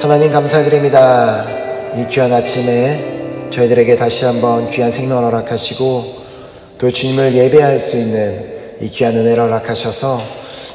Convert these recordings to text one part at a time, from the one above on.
하나님 감사드립니다. 이 귀한 아침에 저희들에게 다시 한번 귀한 생명을 허락하시고 또 주님을 예배할 수 있는 이 귀한 은혜를 허락하셔서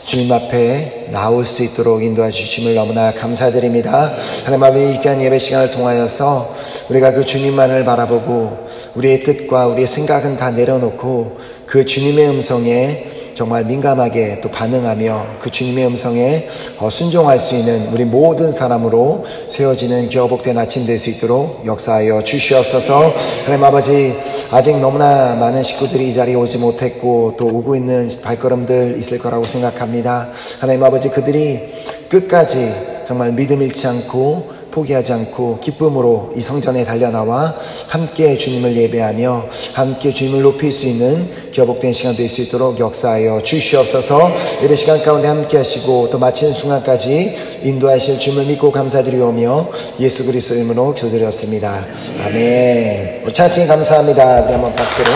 주님 앞에 나올 수 있도록 인도해 주심을 너무나 감사드립니다. 하나님 아버지, 이 귀한 예배 시간을 통하여서 우리가 그 주님만을 바라보고 우리의 뜻과 우리의 생각은 다 내려놓고 그 주님의 음성에 정말 민감하게 또 반응하며 그 주님의 음성에 순종할 수 있는 우리 모든 사람으로 세워지는 기업복된 아침 될 수 있도록 역사하여 주시옵소서. 하나님 아버지, 아직 너무나 많은 식구들이 이 자리에 오지 못했고 또 오고 있는 발걸음들 있을 거라고 생각합니다. 하나님 아버지, 그들이 끝까지 정말 믿음 잃지 않고 포기하지 않고 기쁨으로 이 성전에 달려나와 함께 주님을 예배하며 함께 주님을 높일 수 있는 기업복된 시간 될 수 있도록 역사하여 주시옵소서. 예배 시간 가운데 함께 하시고 또 마치는 순간까지 인도하실 주님을 믿고 감사드리오며 예수 그리스도의 이름으로 기도드렸습니다. 아멘. 우리 찬양팀 감사합니다. 우리 한번 박수로.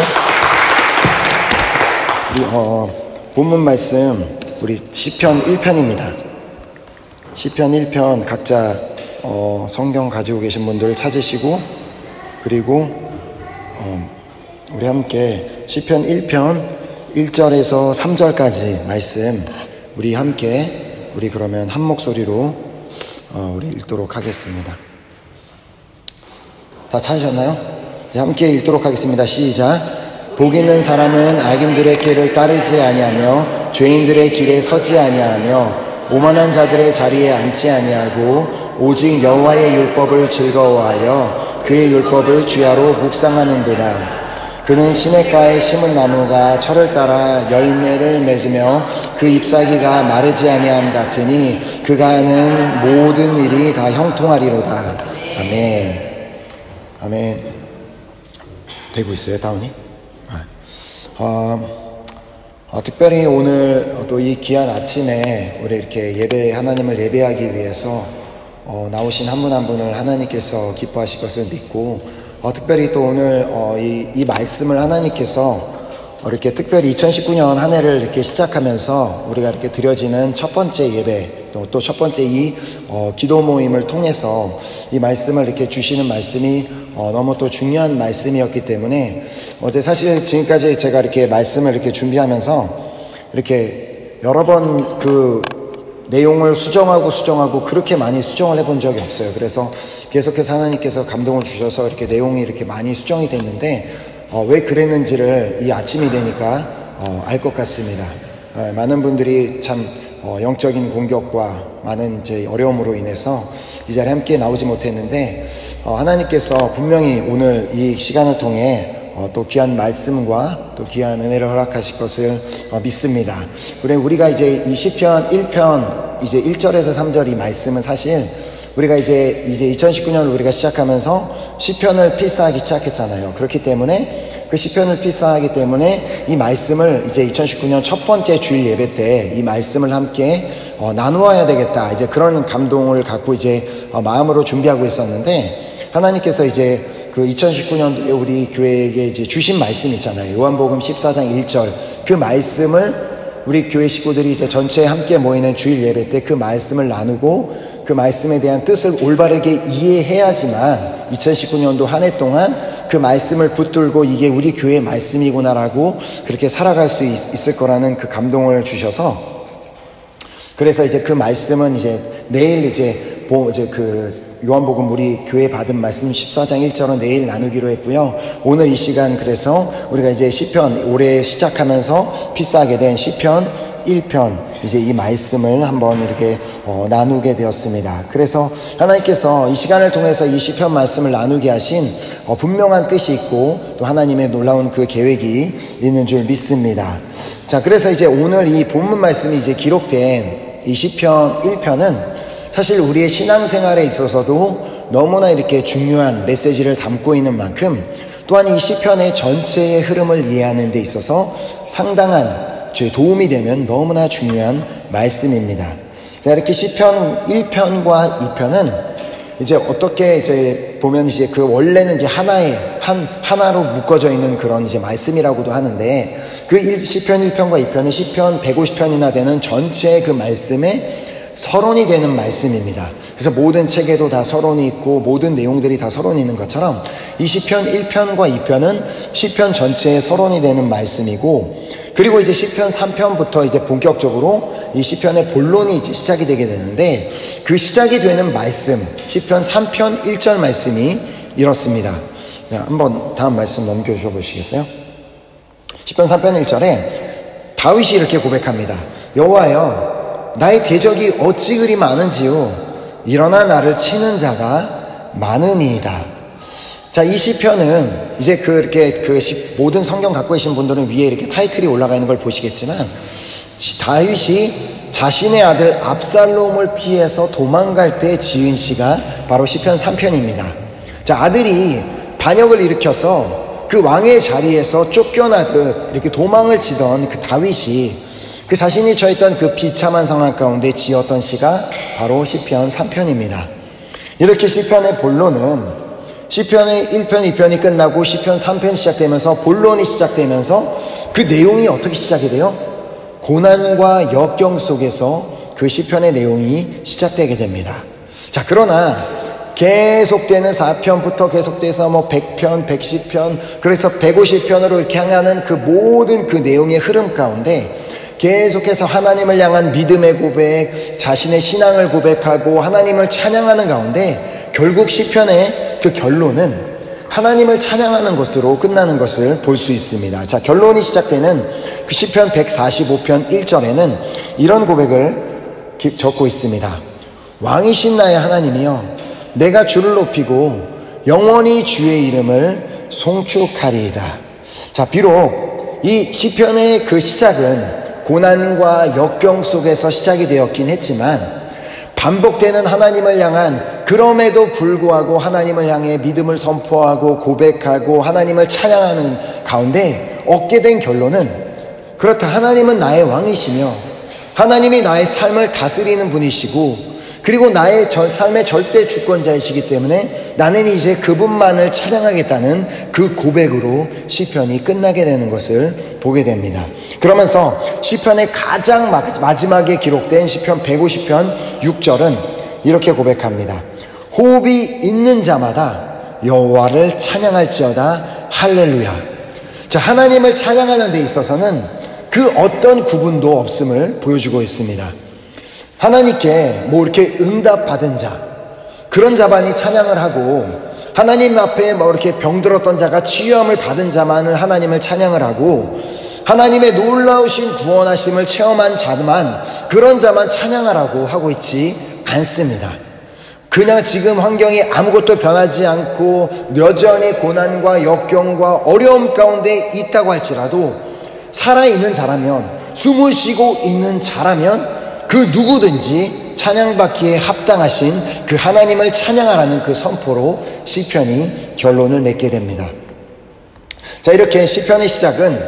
우리 본문 말씀 우리 시편 1편입니다. 시편 1편 각자 성경 가지고 계신 분들 찾으시고, 그리고 우리 함께 시편 1편 1절에서 3절까지 말씀 우리 함께 우리 그러면 한 목소리로 우리 읽도록 하겠습니다. 다 찾으셨나요? 이제 함께 읽도록 하겠습니다. 시작. 복 있는 사람은 악인들의 길을 따르지 아니하며 죄인들의 길에 서지 아니하며 오만한 자들의 자리에 앉지 아니하고 오직 여호와의 율법을 즐거워하여 그의 율법을 주야로 묵상하는도다. 그는 시냇가에 심은 나무가 철을 따라 열매를 맺으며 그 잎사귀가 마르지 아니함 같으니 그가 하는 모든 일이 다 형통하리로다. 아멘. 아멘. 되고 있어요, 다운이? 특별히 오늘 또 이 귀한 아침에 우리 이렇게 하나님을 예배하기 위해서 나오신 한 분 한 분을 하나님께서 기뻐하실 것을 믿고, 특별히 또 오늘 이 말씀을 하나님께서 이렇게 특별히 2019년 한 해를 이렇게 시작하면서 우리가 이렇게 드려지는 첫 번째 예배, 또 첫 번째 이 기도 모임을 통해서 이 말씀을 이렇게 주시는 말씀이 너무 또 중요한 말씀이었기 때문에 어제 사실 지금까지 제가 이렇게 말씀을 이렇게 준비하면서 이렇게 여러 번 그 내용을 수정하고 그렇게 많이 수정을 해본 적이 없어요. 그래서 계속해서 하나님께서 감동을 주셔서 이렇게 내용이 이렇게 많이 수정이 됐는데 왜 그랬는지를 이 아침이 되니까 알 것 같습니다. 많은 분들이 참 영적인 공격과 많은 이제 어려움으로 인해서 이 자리에 함께 나오지 못했는데 하나님께서 분명히 오늘 이 시간을 통해 또 귀한 말씀과 또 귀한 은혜를 허락하실 것을 믿습니다. 그래 우리가 이제 이 시편 1편 이제 1절에서 3절 이 말씀은 사실 우리가 이제 2019년을 우리가 시작하면서 시편을 필사하기 시작했잖아요. 그렇기 때문에 그 시편을 필사하기 때문에 이 말씀을 이제 2019년 첫 번째 주일 예배 때 이 말씀을 함께 나누어야 되겠다. 이제 그런 감동을 갖고 이제 마음으로 준비하고 있었는데 하나님께서 이제 그 2019년도에 우리 교회에게 이제 주신 말씀 있잖아요. 요한복음 14장 1절. 그 말씀을 우리 교회 식구들이 이제 전체 함께 모이는 주일 예배 때 그 말씀을 나누고 그 말씀에 대한 뜻을 올바르게 이해해야지만 2019년도 한 해 동안 그 말씀을 붙들고 이게 우리 교회의 말씀이구나라고 그렇게 살아갈 수 있을 거라는 그 감동을 주셔서, 그래서 이제 그 말씀은 이제 내일 이제 그 요한복음 우리 교회 받은 말씀 14장 1절은 내일 나누기로 했고요. 오늘 이 시간 그래서 우리가 이제 시편 올해 시작하면서 필사하게 된 시편 1편 이제 이 말씀을 한번 이렇게 나누게 되었습니다. 그래서 하나님께서 이 시간을 통해서 이 시편 말씀을 나누게 하신 분명한 뜻이 있고 또 하나님의 놀라운 그 계획이 있는 줄 믿습니다. 자, 그래서 이제 오늘 이 본문 말씀이 이제 기록된 이 시편 1편은 사실 우리의 신앙생활에 있어서도 너무나 이렇게 중요한 메시지를 담고 있는 만큼 또한 이 시편의 전체의 흐름을 이해하는 데 있어서 상당한 도움이 되는 너무나 중요한 말씀입니다. 자, 이렇게 시편 1편과 2편은 이제 어떻게 이제 보면 이제 그 원래는 이제 하나로 묶어져 있는 그런 이제 말씀이라고도 하는데 그 시편 1편과 2편은 시편 150편이나 되는 전체의 그 말씀의 서론이 되는 말씀입니다. 그래서 모든 책에도 다 서론이 있고 모든 내용들이 다 서론이 있는 것처럼 이 시편 1편과 2편은 시편 전체의 서론이 되는 말씀이고, 그리고 이제 시편 3편부터 이제 본격적으로 이 시편의 본론이 이제 시작이 되게 되는데, 그 시작이 되는 말씀, 시편 3편 1절 말씀이 이렇습니다. 한번 다음 말씀 넘겨주셔 보시겠어요? 시편 3편 1절에 다윗이 이렇게 고백합니다. 여호와여, 나의 대적이 어찌 그리 많은지요, 일어나 나를 치는 자가 많으니이다. 자, 이 시편은 이제 모든 성경 갖고 계신 분들은 위에 이렇게 타이틀이 올라가 있는 걸 보시겠지만, 다윗이 자신의 아들 압살롬을 피해서 도망갈 때 지은 시가 바로 시편 3편입니다. 자, 아들이 반역을 일으켜서 그 왕의 자리에서 쫓겨나듯 이렇게 도망을 치던 그 다윗이 그 자신이 처했던 그 비참한 상황 가운데 지었던 시가 바로 시편 3편입니다. 이렇게 시편의 본론은 시편의 1편, 2편이 끝나고 시편 3편이 시작되면서 본론이 시작되면서 그 내용이 어떻게 시작이 돼요? 고난과 역경 속에서 그 시편의 내용이 시작되게 됩니다. 자, 그러나 계속되는 4편부터 계속돼서 100편, 110편, 그래서 150편으로 이렇게 향하는 그 모든 그 내용의 흐름 가운데 계속해서 하나님을 향한 믿음의 고백, 자신의 신앙을 고백하고 하나님을 찬양하는 가운데 결국 시편의 그 결론은 하나님을 찬양하는 것으로 끝나는 것을 볼 수 있습니다. 자, 결론이 시작되는 그 시편 145편 1절에는 이런 고백을 적고 있습니다. 왕이신 나의 하나님이여, 내가 주를 높이고 영원히 주의 이름을 송축하리이다. 자, 비록 이 시편의 그 시작은 고난과 역경 속에서 시작이 되었긴 했지만, 반복되는 하나님을 향한, 그럼에도 불구하고 하나님을 향해 믿음을 선포하고 고백하고 하나님을 찬양하는 가운데 얻게 된 결론은, 그렇다, 하나님은 나의 왕이시며 하나님이 나의 삶을 다스리는 분이시고 그리고 나의 삶의 절대 주권자이시기 때문에 나는 이제 그분만을 찬양하겠다는 그 고백으로 시편이 끝나게 되는 것을 보게 됩니다. 그러면서 시편의 가장 마지막에 기록된 시편 150편 6절은 이렇게 고백합니다. 호흡이 있는 자마다 여호와를 찬양할지어다. 할렐루야. 자, 하나님을 찬양하는 데 있어서는 그 어떤 구분도 없음을 보여주고 있습니다. 하나님께 이렇게 응답받은 자, 그런 자만이 찬양을 하고, 하나님 앞에 이렇게 병들었던 자가 치유함을 받은 자만을 하나님을 찬양을 하고, 하나님의 놀라우신 구원하심을 체험한 자만, 그런 자만 찬양하라고 하고 있지 않습니다. 그냥 지금 환경이 아무것도 변하지 않고 여전히 고난과 역경과 어려움 가운데 있다고 할지라도 살아있는 자라면, 숨을 쉬고 있는 자라면 그 누구든지 찬양받기에 합당하신 그 하나님을 찬양하라는 그 선포로 시편이 결론을 맺게 됩니다. 자, 이렇게 시편의 시작은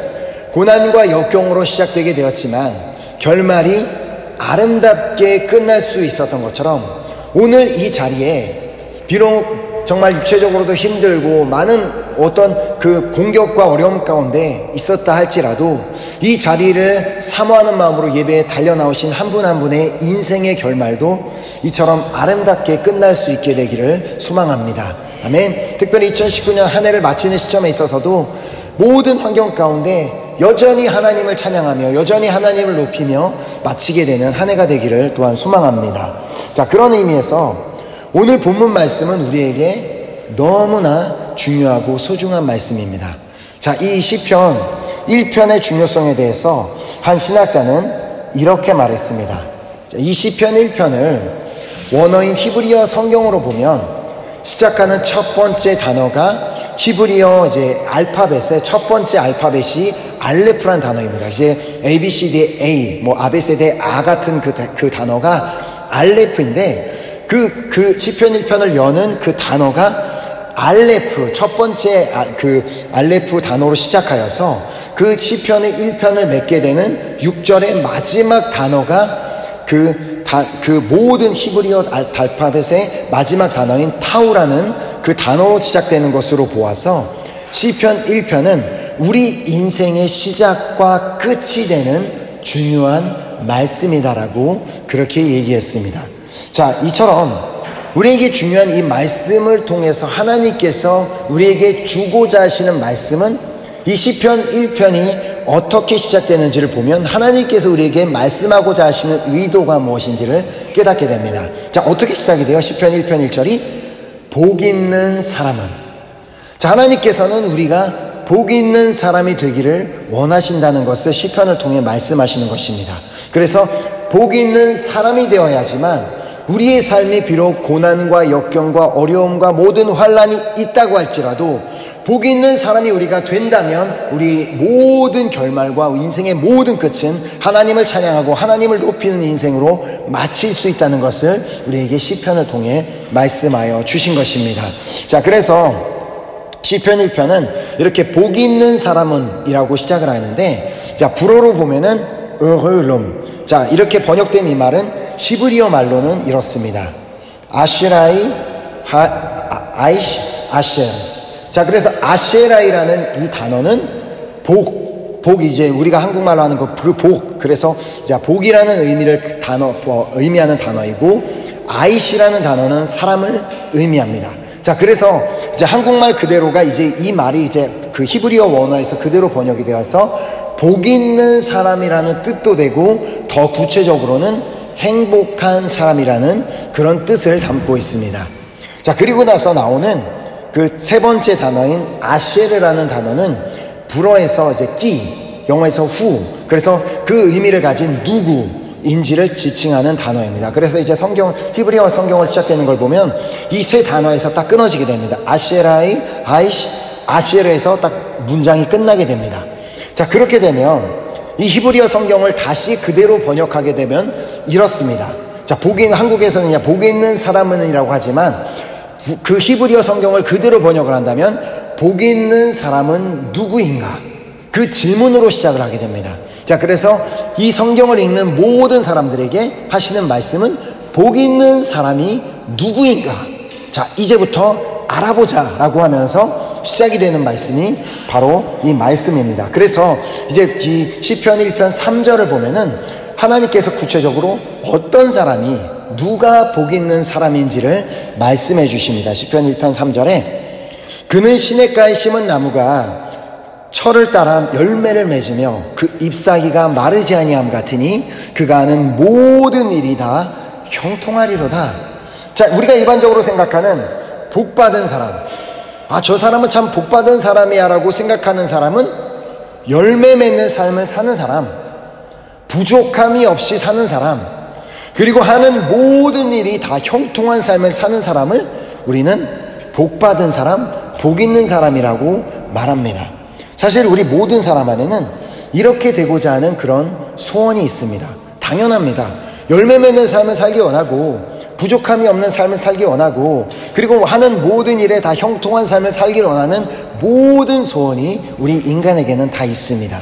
고난과 역경으로 시작되게 되었지만 결말이 아름답게 끝날 수 있었던 것처럼, 오늘 이 자리에 비록 정말 육체적으로도 힘들고 많은 어떤 그 공격과 어려움 가운데 있었다 할지라도 이 자리를 사모하는 마음으로 예배에 달려나오신 한 분 한 분의 인생의 결말도 이처럼 아름답게 끝날 수 있게 되기를 소망합니다. 아멘. 특별히 2019년 한 해를 마치는 시점에 있어서도 모든 환경 가운데 여전히 하나님을 찬양하며 여전히 하나님을 높이며 마치게 되는 한 해가 되기를 또한 소망합니다. 자, 그런 의미에서 오늘 본문 말씀은 우리에게 너무나 중요하고 소중한 말씀입니다. 자, 이 시편 1편의 중요성에 대해서 한 신학자는 이렇게 말했습니다. 자, 이 시편 1편을 원어인 히브리어 성경으로 보면 시작하는 첫 번째 단어가 히브리어 알파벳의 첫 번째 알파벳이 알레프란 단어입니다. 이제 ABCD의 A, 아베세드의 아 같은 그 단어가 알레프인데, 그 시편 1편을 여는 그 단어가 알레프, 첫 번째 그 알레프 단어로 시작하여서 그 시편의 1편을 맺게 되는 6절의 마지막 단어가 그 모든 히브리어 알파벳의 마지막 단어인 타우라는 그 단어로 시작되는 것으로 보아서 시편 1편은 우리 인생의 시작과 끝이 되는 중요한 말씀이다라고 그렇게 얘기했습니다. 자, 이처럼 우리에게 중요한 이 말씀을 통해서 하나님께서 우리에게 주고자 하시는 말씀은 이 시편 1편이 어떻게 시작되는지를 보면 하나님께서 우리에게 말씀하고자 하시는 의도가 무엇인지를 깨닫게 됩니다. 자, 어떻게 시작이 돼요? 시편 1편 1절이 복 있는 사람은, 자, 하나님께서는 우리가 복 있는 사람이 되기를 원하신다는 것을 시편을 통해 말씀하시는 것입니다. 그래서 복 있는 사람이 되어야지만 우리의 삶이 비록 고난과 역경과 어려움과 모든 환난이 있다고 할지라도 복 있는 사람이 우리가 된다면 우리 모든 결말과 인생의 모든 끝은 하나님을 찬양하고 하나님을 높이는 인생으로 마칠 수 있다는 것을 우리에게 시편을 통해 말씀하여 주신 것입니다. 자, 그래서 시편 1편은 이렇게 복 있는 사람은 이라고 시작을 하는데, 자, 불어로 보면은 heureux, 자, 이렇게 번역된 이 말은 히브리어 말로는 이렇습니다. 아시라이 아이시 아셰. 자, 그래서 아셰라이라는 이 단어는 복, 이제 우리가 한국말로 하는 그 복. 그래서 자, 복이라는 의미를 의미하는 단어이고, 아이시라는 단어는 사람을 의미합니다. 자, 그래서 이제 한국말 그대로가 이제 이 말이 이제 그 히브리어 원어에서 그대로 번역이 되어서 복 있는 사람이라는 뜻도 되고, 더 구체적으로는 행복한 사람이라는 그런 뜻을 담고 있습니다. 자, 그리고 나서 나오는 그 세 번째 단어인 아셰르라는 단어는 불어에서 이제 끼, 영어에서 후, 그래서 그 의미를 가진 누구인지를 지칭하는 단어입니다. 그래서 이제 히브리어 성경을 시작되는 걸 보면 이 세 단어에서 딱 끊어지게 됩니다. 아셰라이, 아이시, 아셰르에서 딱 문장이 끝나게 됩니다. 자, 그렇게 되면 이 히브리어 성경을 다시 그대로 번역하게 되면 이렇습니다. 자, 한국에서는 그냥 복 있는 사람은이라고 하지만 그 히브리어 성경을 그대로 번역을 한다면 복 있는 사람은 누구인가? 그 질문으로 시작을 하게 됩니다. 자, 그래서 이 성경을 읽는 모든 사람들에게 하시는 말씀은 복 있는 사람이 누구인가? 자, 이제부터 알아보자 라고 하면서 시작이 되는 말씀이 바로 이 말씀입니다. 그래서 이제 이 시편 1편 3절을 보면은 하나님께서 구체적으로 어떤 사람이 누가 복 있는 사람인지를 말씀해 주십니다. 시편 1편 3절에 그는 시냇가에 심은 나무가 철을 따라 열매를 맺으며 그 잎사귀가 마르지 아니함 같으니 그가 하는 모든 일이 다 형통하리로다. 자, 우리가 일반적으로 생각하는 복받은 사람, 아, 저 사람은 참 복받은 사람이야 라고 생각하는 사람은 열매 맺는 삶을 사는 사람, 부족함이 없이 사는 사람, 그리고 하는 모든 일이 다 형통한 삶을 사는 사람을 우리는 복받은 사람, 복 있는 사람이라고 말합니다. 사실 우리 모든 사람 안에는 이렇게 되고자 하는 그런 소원이 있습니다. 당연합니다. 열매 맺는 삶을 살기 원하고, 부족함이 없는 삶을 살기 원하고, 그리고 하는 모든 일에 다 형통한 삶을 살기 원하는 모든 소원이 우리 인간에게는 다 있습니다.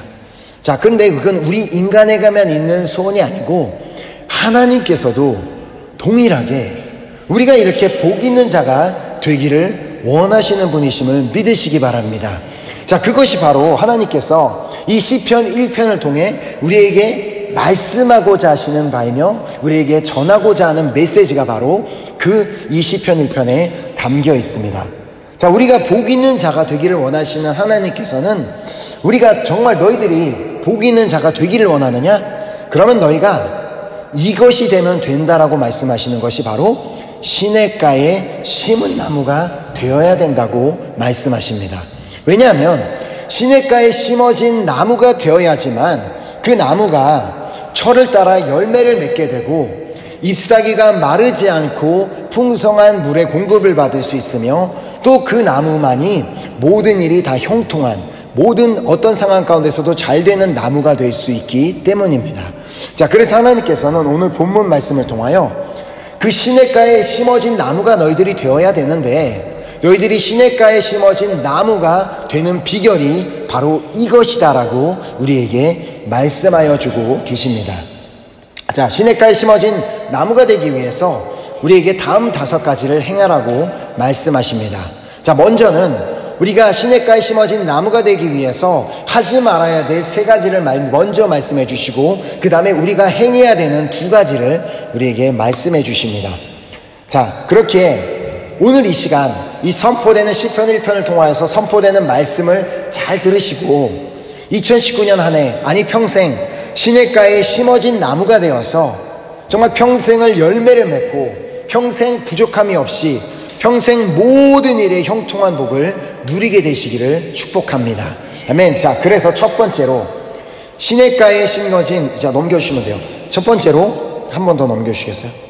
자, 그런데 그건 우리 인간에게만 있는 소원이 아니고 하나님께서도 동일하게 우리가 이렇게 복 있는 자가 되기를 원하시는 분이심을 믿으시기 바랍니다. 자, 그것이 바로 하나님께서 이 시편 1편을 통해 우리에게 말씀하고자 하시는 바이며 우리에게 전하고자 하는 메시지가 바로 그 이 시편 1편에 담겨 있습니다. 자, 우리가 복 있는 자가 되기를 원하시는 하나님께서는 우리가 정말 너희들이 복 있는 자가 되기를 원하느냐? 그러면 너희가 이것이 되면 된다라고 말씀하시는 것이 바로 시냇가에 심은 나무가 되어야 된다고 말씀하십니다. 왜냐하면 시냇가에 심어진 나무가 되어야지만 그 나무가 철을 따라 열매를 맺게 되고 잎사귀가 마르지 않고 풍성한 물의 공급을 받을 수 있으며 또 그 나무만이 모든 일이 다 형통한, 모든 어떤 상황 가운데서도 잘 되는 나무가 될 수 있기 때문입니다. 자, 그래서 하나님께서는 오늘 본문 말씀을 통하여 그 시냇가에 심어진 나무가 너희들이 되어야 되는데, 너희들이 시냇가에 심어진 나무가 되는 비결이 바로 이것이다라고 우리에게 말씀하여 주고 계십니다. 자, 시냇가에 심어진 나무가 되기 위해서 우리에게 다음 5가지를 행하라고 말씀하십니다. 자, 먼저는 우리가 시냇가에 심어진 나무가 되기 위해서 하지 말아야 될 3가지를 먼저 말씀해 주시고 그 다음에 우리가 행해야 되는 2가지를 우리에게 말씀해 주십니다. 자, 그렇게 오늘 이 시간 이 선포되는 시편 1편을 통하여서 선포되는 말씀을 잘 들으시고 2019년 한 해, 아니 평생 시냇가에 심어진 나무가 되어서 정말 평생을 열매를 맺고 평생 부족함이 없이 평생 모든 일에 형통한 복을 누리게 되시기를 축복합니다. 아멘. 자, 그래서 첫 번째로 시냇가에 심어진, 자, 넘겨주시면 돼요. 첫 번째로 한 번 더 넘겨주시겠어요?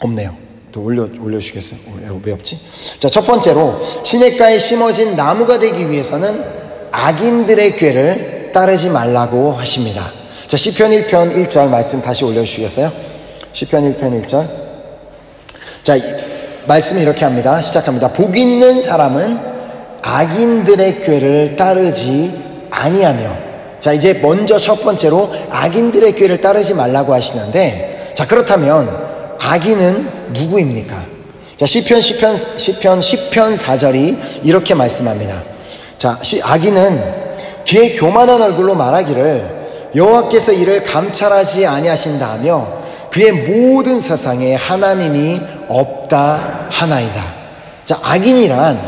없네요. 더 올려주시겠어요? 왜 없지? 자, 첫 번째로 시냇가에 심어진 나무가 되기 위해서는 악인들의 꾀를 따르지 말라고 하십니다. 자, 시편 1편 1절 말씀 다시 올려주시겠어요? 시편 1편 1절. 자, 말씀이 이렇게 합니다. 시작합니다. 복 있는 사람은 악인들의 꾀를 따르지 아니하며. 자, 이제 먼저 첫 번째로 악인들의 꾀를 따르지 말라고 하시는데, 자, 그렇다면 악인은 누구입니까? 자, 시편 10편 4절이 이렇게 말씀합니다. 자, 악인은 그의 교만한 얼굴로 말하기를 여호와께서 이를 감찰하지 아니하신다 하며 그의 모든 세상에 하나님이 없다 하나이다. 자, 악인이란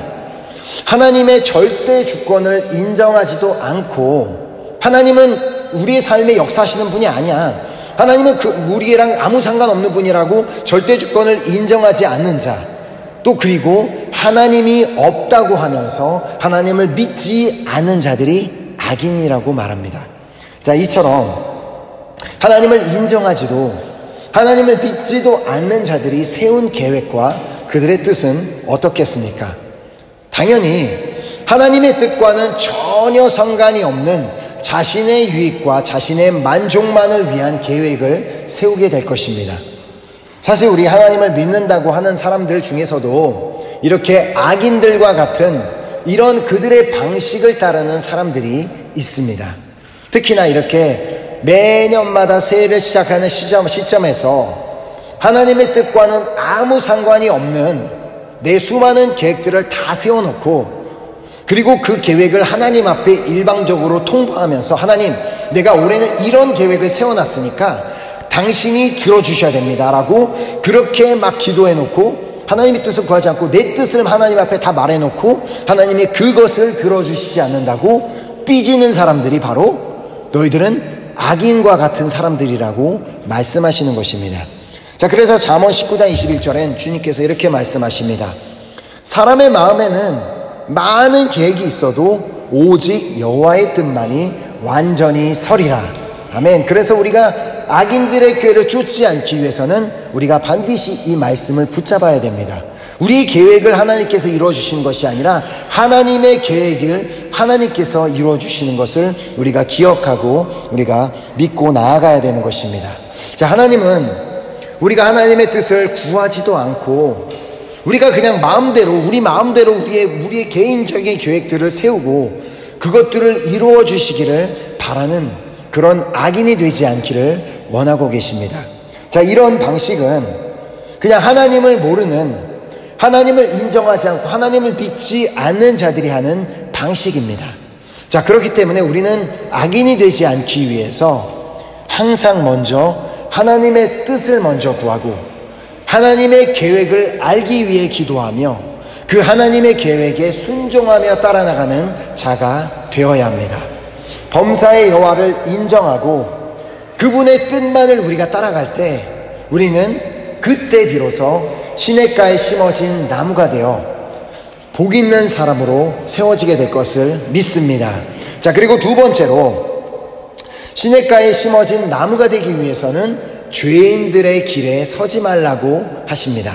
하나님의 절대 주권을 인정하지도 않고, 하나님은 우리의 삶에 역사하시는 분이 아니야, 하나님은 우리랑 아무 상관없는 분이라고 절대 주권을 인정하지 않는 자, 또 그리고 하나님이 없다고 하면서 하나님을 믿지 않는 자들이 악인이라고 말합니다. 자, 이처럼 하나님을 인정하지도 하나님을 믿지도 않는 자들이 세운 계획과 그들의 뜻은 어떻겠습니까? 당연히 하나님의 뜻과는 전혀 상관이 없는 자신의 유익과 자신의 만족만을 위한 계획을 세우게 될 것입니다. 사실 우리 하나님을 믿는다고 하는 사람들 중에서도 이렇게 악인들과 같은 이런 그들의 방식을 따르는 사람들이 있습니다. 특히나 이렇게 매년마다 새해를 시작하는 시점에서 하나님의 뜻과는 아무 상관이 없는 내 수많은 계획들을 다 세워놓고, 그리고 그 계획을 하나님 앞에 일방적으로 통보하면서, 하나님, 내가 올해는 이런 계획을 세워놨으니까 당신이 들어주셔야 됩니다 라고 그렇게 막 기도해놓고 하나님의 뜻을 구하지 않고 내 뜻을 하나님 앞에 다 말해놓고 하나님이 그것을 들어주시지 않는다고 삐지는 사람들이 바로 너희들은 악인과 같은 사람들이라고 말씀하시는 것입니다. 자, 그래서 잠언 19장 21절엔 주님께서 이렇게 말씀하십니다. 사람의 마음에는 많은 계획이 있어도 오직 여호와의 뜻만이 완전히 서리라. 아멘. 그래서 우리가 악인들의 꾀를 쫓지 않기 위해서는 우리가 반드시 이 말씀을 붙잡아야 됩니다. 우리의 계획을 하나님께서 이루어주시는 것이 아니라 하나님의 계획을 하나님께서 이루어주시는 것을 우리가 기억하고 우리가 믿고 나아가야 되는 것입니다. 자, 하나님은 우리가 하나님의 뜻을 구하지도 않고 우리가 그냥 우리 마음대로 우리의 개인적인 계획들을 세우고 그것들을 이루어 주시기를 바라는 그런 악인이 되지 않기를 원하고 계십니다. 자, 이런 방식은 그냥 하나님을 모르는, 하나님을 인정하지 않고 하나님을 믿지 않는 자들이 하는 방식입니다. 자, 그렇기 때문에 우리는 악인이 되지 않기 위해서 항상 먼저 하나님의 뜻을 먼저 구하고 하나님의 계획을 알기 위해 기도하며 그 하나님의 계획에 순종하며 따라나가는 자가 되어야 합니다. 범사의 여호와를 인정하고 그분의 뜻만을 우리가 따라갈 때 우리는 그때 비로소 시냇가에 심어진 나무가 되어 복 있는 사람으로 세워지게 될 것을 믿습니다. 자, 그리고 두 번째로 시냇가에 심어진 나무가 되기 위해서는 죄인들의 길에 서지 말라고 하십니다.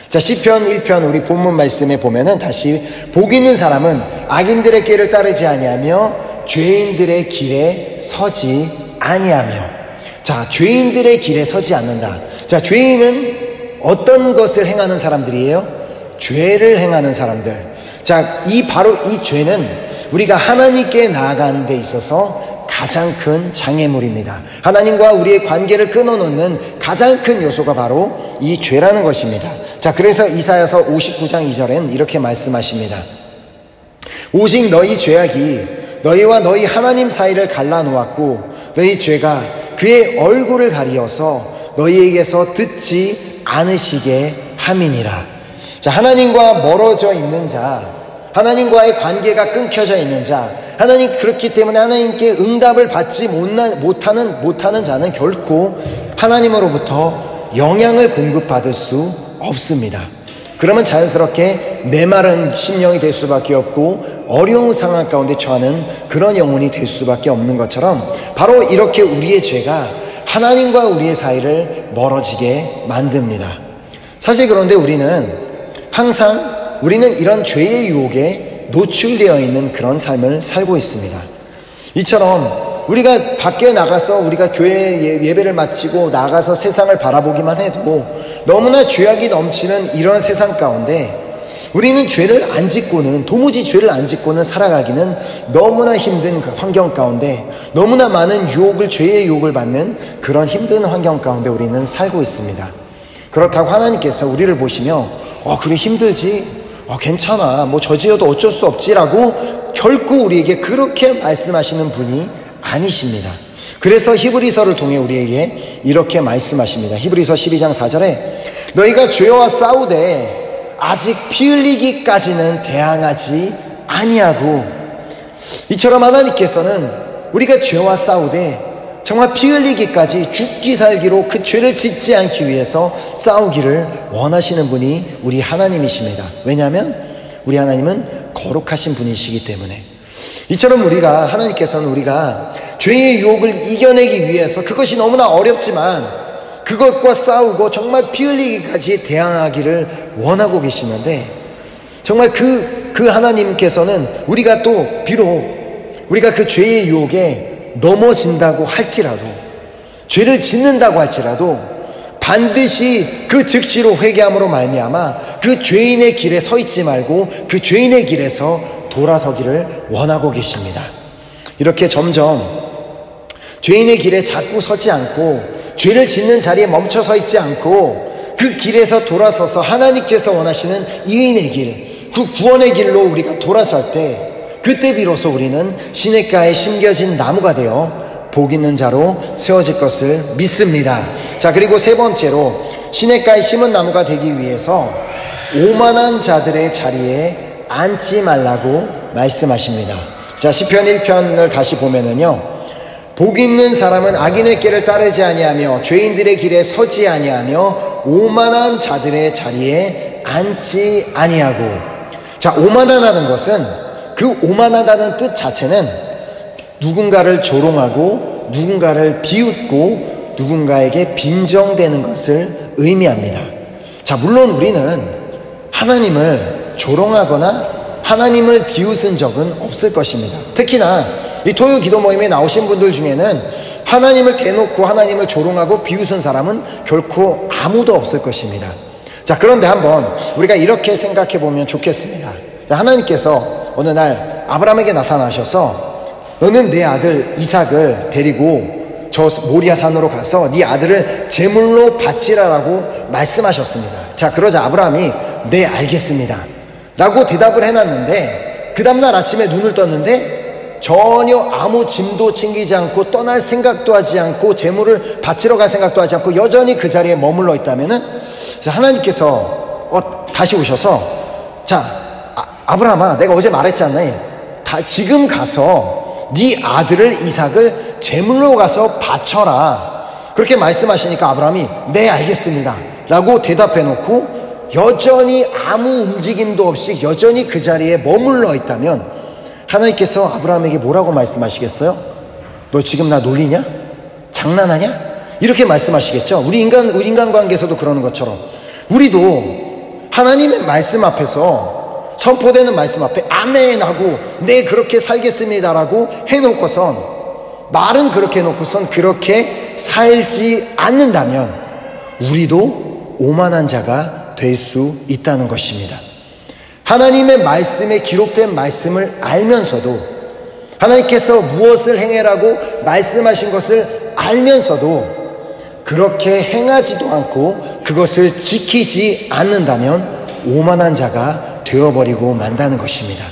자, 시편 1편 우리 본문 말씀에 보면은 다시 복 있는 사람은 악인들의 길을 따르지 아니하며 죄인들의 길에 서지 아니하며. 자, 죄인들의 길에 서지 않는다. 자, 죄인은 어떤 것을 행하는 사람들이에요? 죄를 행하는 사람들. 자, 바로 이 죄는 우리가 하나님께 나아가는 데 있어서 가장 큰 장애물입니다. 하나님과 우리의 관계를 끊어놓는 가장 큰 요소가 바로 이 죄라는 것입니다. 자, 그래서 이사야서 59장 2절엔 이렇게 말씀하십니다. 오직 너희 죄악이 너희와 너희 하나님 사이를 갈라놓았고 너희 죄가 그의 얼굴을 가리어서 너희에게서 듣지 않으시게 함이니라. 자, 하나님과 멀어져 있는 자, 하나님과의 관계가 끊겨져 있는 자, 하나님 그렇기 때문에 하나님께 응답을 받지 못하는 자는 결코 하나님으로부터 영향을 공급받을 수 없습니다. 그러면 자연스럽게 메마른 심령이 될 수밖에 없고 어려운 상황 가운데 처하는 그런 영혼이 될 수밖에 없는 것처럼 바로 이렇게 우리의 죄가 하나님과 우리의 사이를 멀어지게 만듭니다. 사실 그런데 우리는 항상 이런 죄의 유혹에 노출되어 있는 그런 삶을 살고 있습니다. 이처럼 우리가 밖에 나가서 우리가 교회 예배를 마치고 나가서 세상을 바라보기만 해도 너무나 죄악이 넘치는 이런 세상 가운데 우리는 도무지 죄를 안 짓고는 살아가기는 너무나 힘든 그 환경 가운데 너무나 많은 죄의 유혹을 받는 그런 힘든 환경 가운데 우리는 살고 있습니다. 그렇다고 하나님께서 우리를 보시며 그래 힘들지, 괜찮아, 뭐 저지어도 어쩔 수 없지라고 결코 우리에게 그렇게 말씀하시는 분이 아니십니다. 그래서 히브리서를 통해 우리에게 이렇게 말씀하십니다. 히브리서 12장 4절에 너희가 죄와 싸우되 아직 피 흘리기까지는 대항하지 아니하고, 이처럼 하나님께서는 우리가 죄와 싸우되 정말 피 흘리기까지 죽기 살기로 그 죄를 짓지 않기 위해서 싸우기를 원하시는 분이 우리 하나님이십니다. 왜냐하면 우리 하나님은 거룩하신 분이시기 때문에. 이처럼 하나님께서는 우리가 죄의 유혹을 이겨내기 위해서 그것이 너무나 어렵지만 그것과 싸우고 정말 피 흘리기까지 대항하기를 원하고 계시는데, 정말 그 하나님께서는 우리가 또 비록 우리가 그 죄의 유혹에 넘어진다고 할지라도, 죄를 짓는다고 할지라도 반드시 그 즉시로 회개함으로 말미암아 그 죄인의 길에 서 있지 말고 그 죄인의 길에서 돌아서기를 원하고 계십니다. 이렇게 점점 죄인의 길에 자꾸 서지 않고 죄를 짓는 자리에 멈춰 서 있지 않고 그 길에서 돌아서서 하나님께서 원하시는 의인의 길, 그 구원의 길로 우리가 돌아설 때 그때 비로소 우리는 시냇가에 심겨진 나무가 되어 복 있는 자로 세워질 것을 믿습니다. 자, 그리고 세 번째로 시냇가에 심은 나무가 되기 위해서 오만한 자들의 자리에 앉지 말라고 말씀하십니다. 자, 시편 1편을 다시 보면은요, 복 있는 사람은 악인의 길을 따르지 아니하며 죄인들의 길에 서지 아니하며 오만한 자들의 자리에 앉지 아니하고. 자, 오만하다는 것은, 그 오만하다는 뜻 자체는 누군가를 조롱하고 누군가를 비웃고 누군가에게 빈정대는 것을 의미합니다. 자, 물론 우리는 하나님을 조롱하거나 하나님을 비웃은 적은 없을 것입니다. 특히나 이 토요 기도 모임에 나오신 분들 중에는 하나님을 대놓고 하나님을 조롱하고 비웃은 사람은 결코 아무도 없을 것입니다. 자, 그런데 한번 우리가 이렇게 생각해 보면 좋겠습니다. 자, 하나님께서 어느 날 아브라함에게 나타나셔서 너는 내 아들 이삭을 데리고 저 모리아 산으로 가서 네 아들을 제물로 바치라라고 말씀하셨습니다. 자, 그러자 아브라함이 네, 알겠습니다 라고 대답을 해놨는데, 그 다음날 아침에 눈을 떴는데 전혀 아무 짐도 챙기지 않고 떠날 생각도 하지 않고 제물을 바치러 갈 생각도 하지 않고 여전히 그 자리에 머물러 있다면은, 하나님께서 다시 오셔서 자, 아브라함아, 내가 어제 말했잖아요. 지금 가서 네 아들을 이삭을 제물로 가서 바쳐라. 그렇게 말씀하시니까 아브라함이 네, 알겠습니다 라고 대답해 놓고 여전히 아무 움직임도 없이 여전히 그 자리에 머물러 있다면 하나님께서 아브라함에게 뭐라고 말씀하시겠어요? 너 지금 나 놀리냐? 장난하냐? 이렇게 말씀하시겠죠. 우리 인간 관계에서도 그러는 것처럼 우리도 하나님의 말씀 앞에서, 선포되는 말씀 앞에 아멘 하고 네, 그렇게 살겠습니다라고 해놓고선, 말은 그렇게 해놓고선 그렇게 살지 않는다면 우리도 오만한 자가 될 수 있다는 것입니다. 하나님의 말씀에 기록된 말씀을 알면서도, 하나님께서 무엇을 행해라고 말씀하신 것을 알면서도 그렇게 행하지도 않고 그것을 지키지 않는다면 오만한 자가 되어버리고 만다는 것입니다.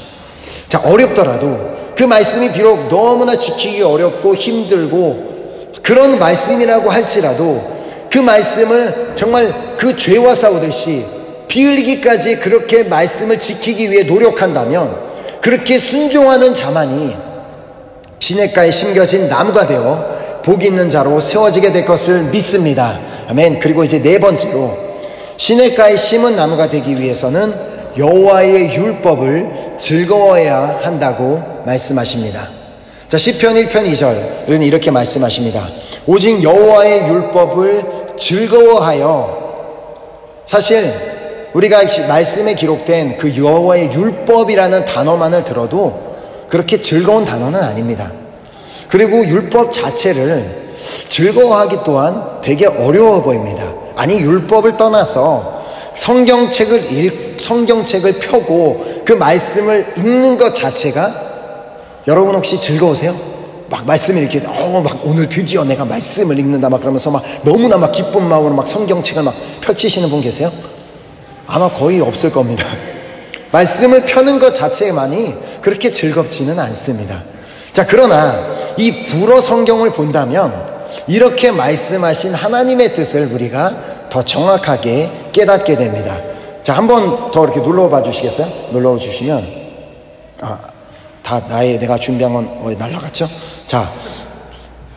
자, 어렵더라도 그 말씀이 비록 너무나 지키기 어렵고 힘들고 그런 말씀이라고 할지라도 그 말씀을 정말 그 죄와 싸우듯이 피 흘리기까지 그렇게 말씀을 지키기 위해 노력한다면 그렇게 순종하는 자만이 시냇가에 심겨진 나무가 되어 복 있는 자로 세워지게 될 것을 믿습니다. 아멘. 그리고 이제 네 번째로 시냇가에 심은 나무가 되기 위해서는 여호와의 율법을 즐거워해야 한다고 말씀하십니다. 자, 시편 1편 2절은 이렇게 말씀하십니다. 오직 여호와의 율법을 즐거워하여. 사실 우리가 말씀에 기록된 그 여호와의 율법이라는 단어만을 들어도 그렇게 즐거운 단어는 아닙니다. 그리고 율법 자체를 즐거워하기 또한 되게 어려워 보입니다. 아니, 율법을 떠나서 성경책을 펴고 그 말씀을 읽는 것 자체가 여러분 혹시 즐거우세요? 막 말씀을 이렇게 막 오늘 드디어 내가 말씀을 읽는다 막 그러면서 막 너무나 막 기쁜 마음으로 막 성경책을 막 펼치시는 분 계세요? 아마 거의 없을 겁니다. 말씀을 펴는 것 자체만이 그렇게 즐겁지는 않습니다. 자, 그러나 이 불어 성경을 본다면 이렇게 말씀하신 하나님의 뜻을 우리가 더 정확하게 깨닫게 됩니다. 자, 한 번 더 이렇게 눌러봐 주시겠어요? 눌러봐 주시면 다 내가 준비한 건 날라갔죠? 자,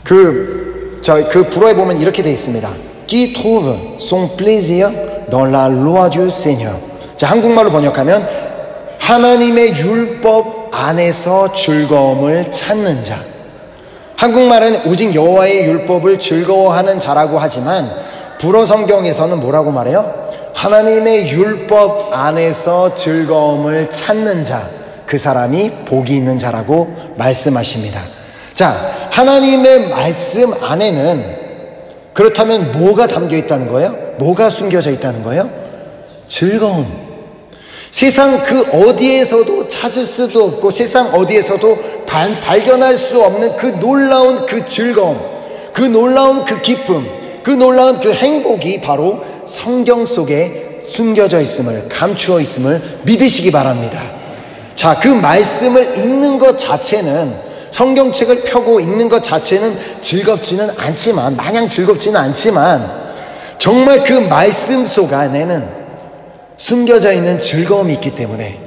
그 불어에 보면 이렇게 되어 있습니다. Qui trouve son plaisir dans la loi du Seigneur. 자, 한국말로 번역하면 하나님의 율법 안에서 즐거움을 찾는 자. 한국말은 오직 여호와의 율법을 즐거워하는 자라고 하지만 불어 성경에서는 뭐라고 말해요? 하나님의 율법 안에서 즐거움을 찾는 자, 그 사람이 복이 있는 자라고 말씀하십니다. 자, 하나님의 말씀 안에는 그렇다면 뭐가 담겨 있다는 거예요? 뭐가 숨겨져 있다는 거예요? 즐거움. 세상 그 어디에서도 찾을 수도 없고 세상 어디에서도 발견할 수 없는 그 놀라운 그 즐거움, 그 놀라운 그 기쁨, 그 놀라운 그 행복이 바로 성경 속에 숨겨져 있음을, 감추어 있음을 믿으시기 바랍니다. 자, 그 말씀을 읽는 것 자체는, 성경책을 펴고 읽는 것 자체는 즐겁지는 않지만, 마냥 즐겁지는 않지만 정말 그 말씀 속 안에는 숨겨져 있는 즐거움이 있기 때문에,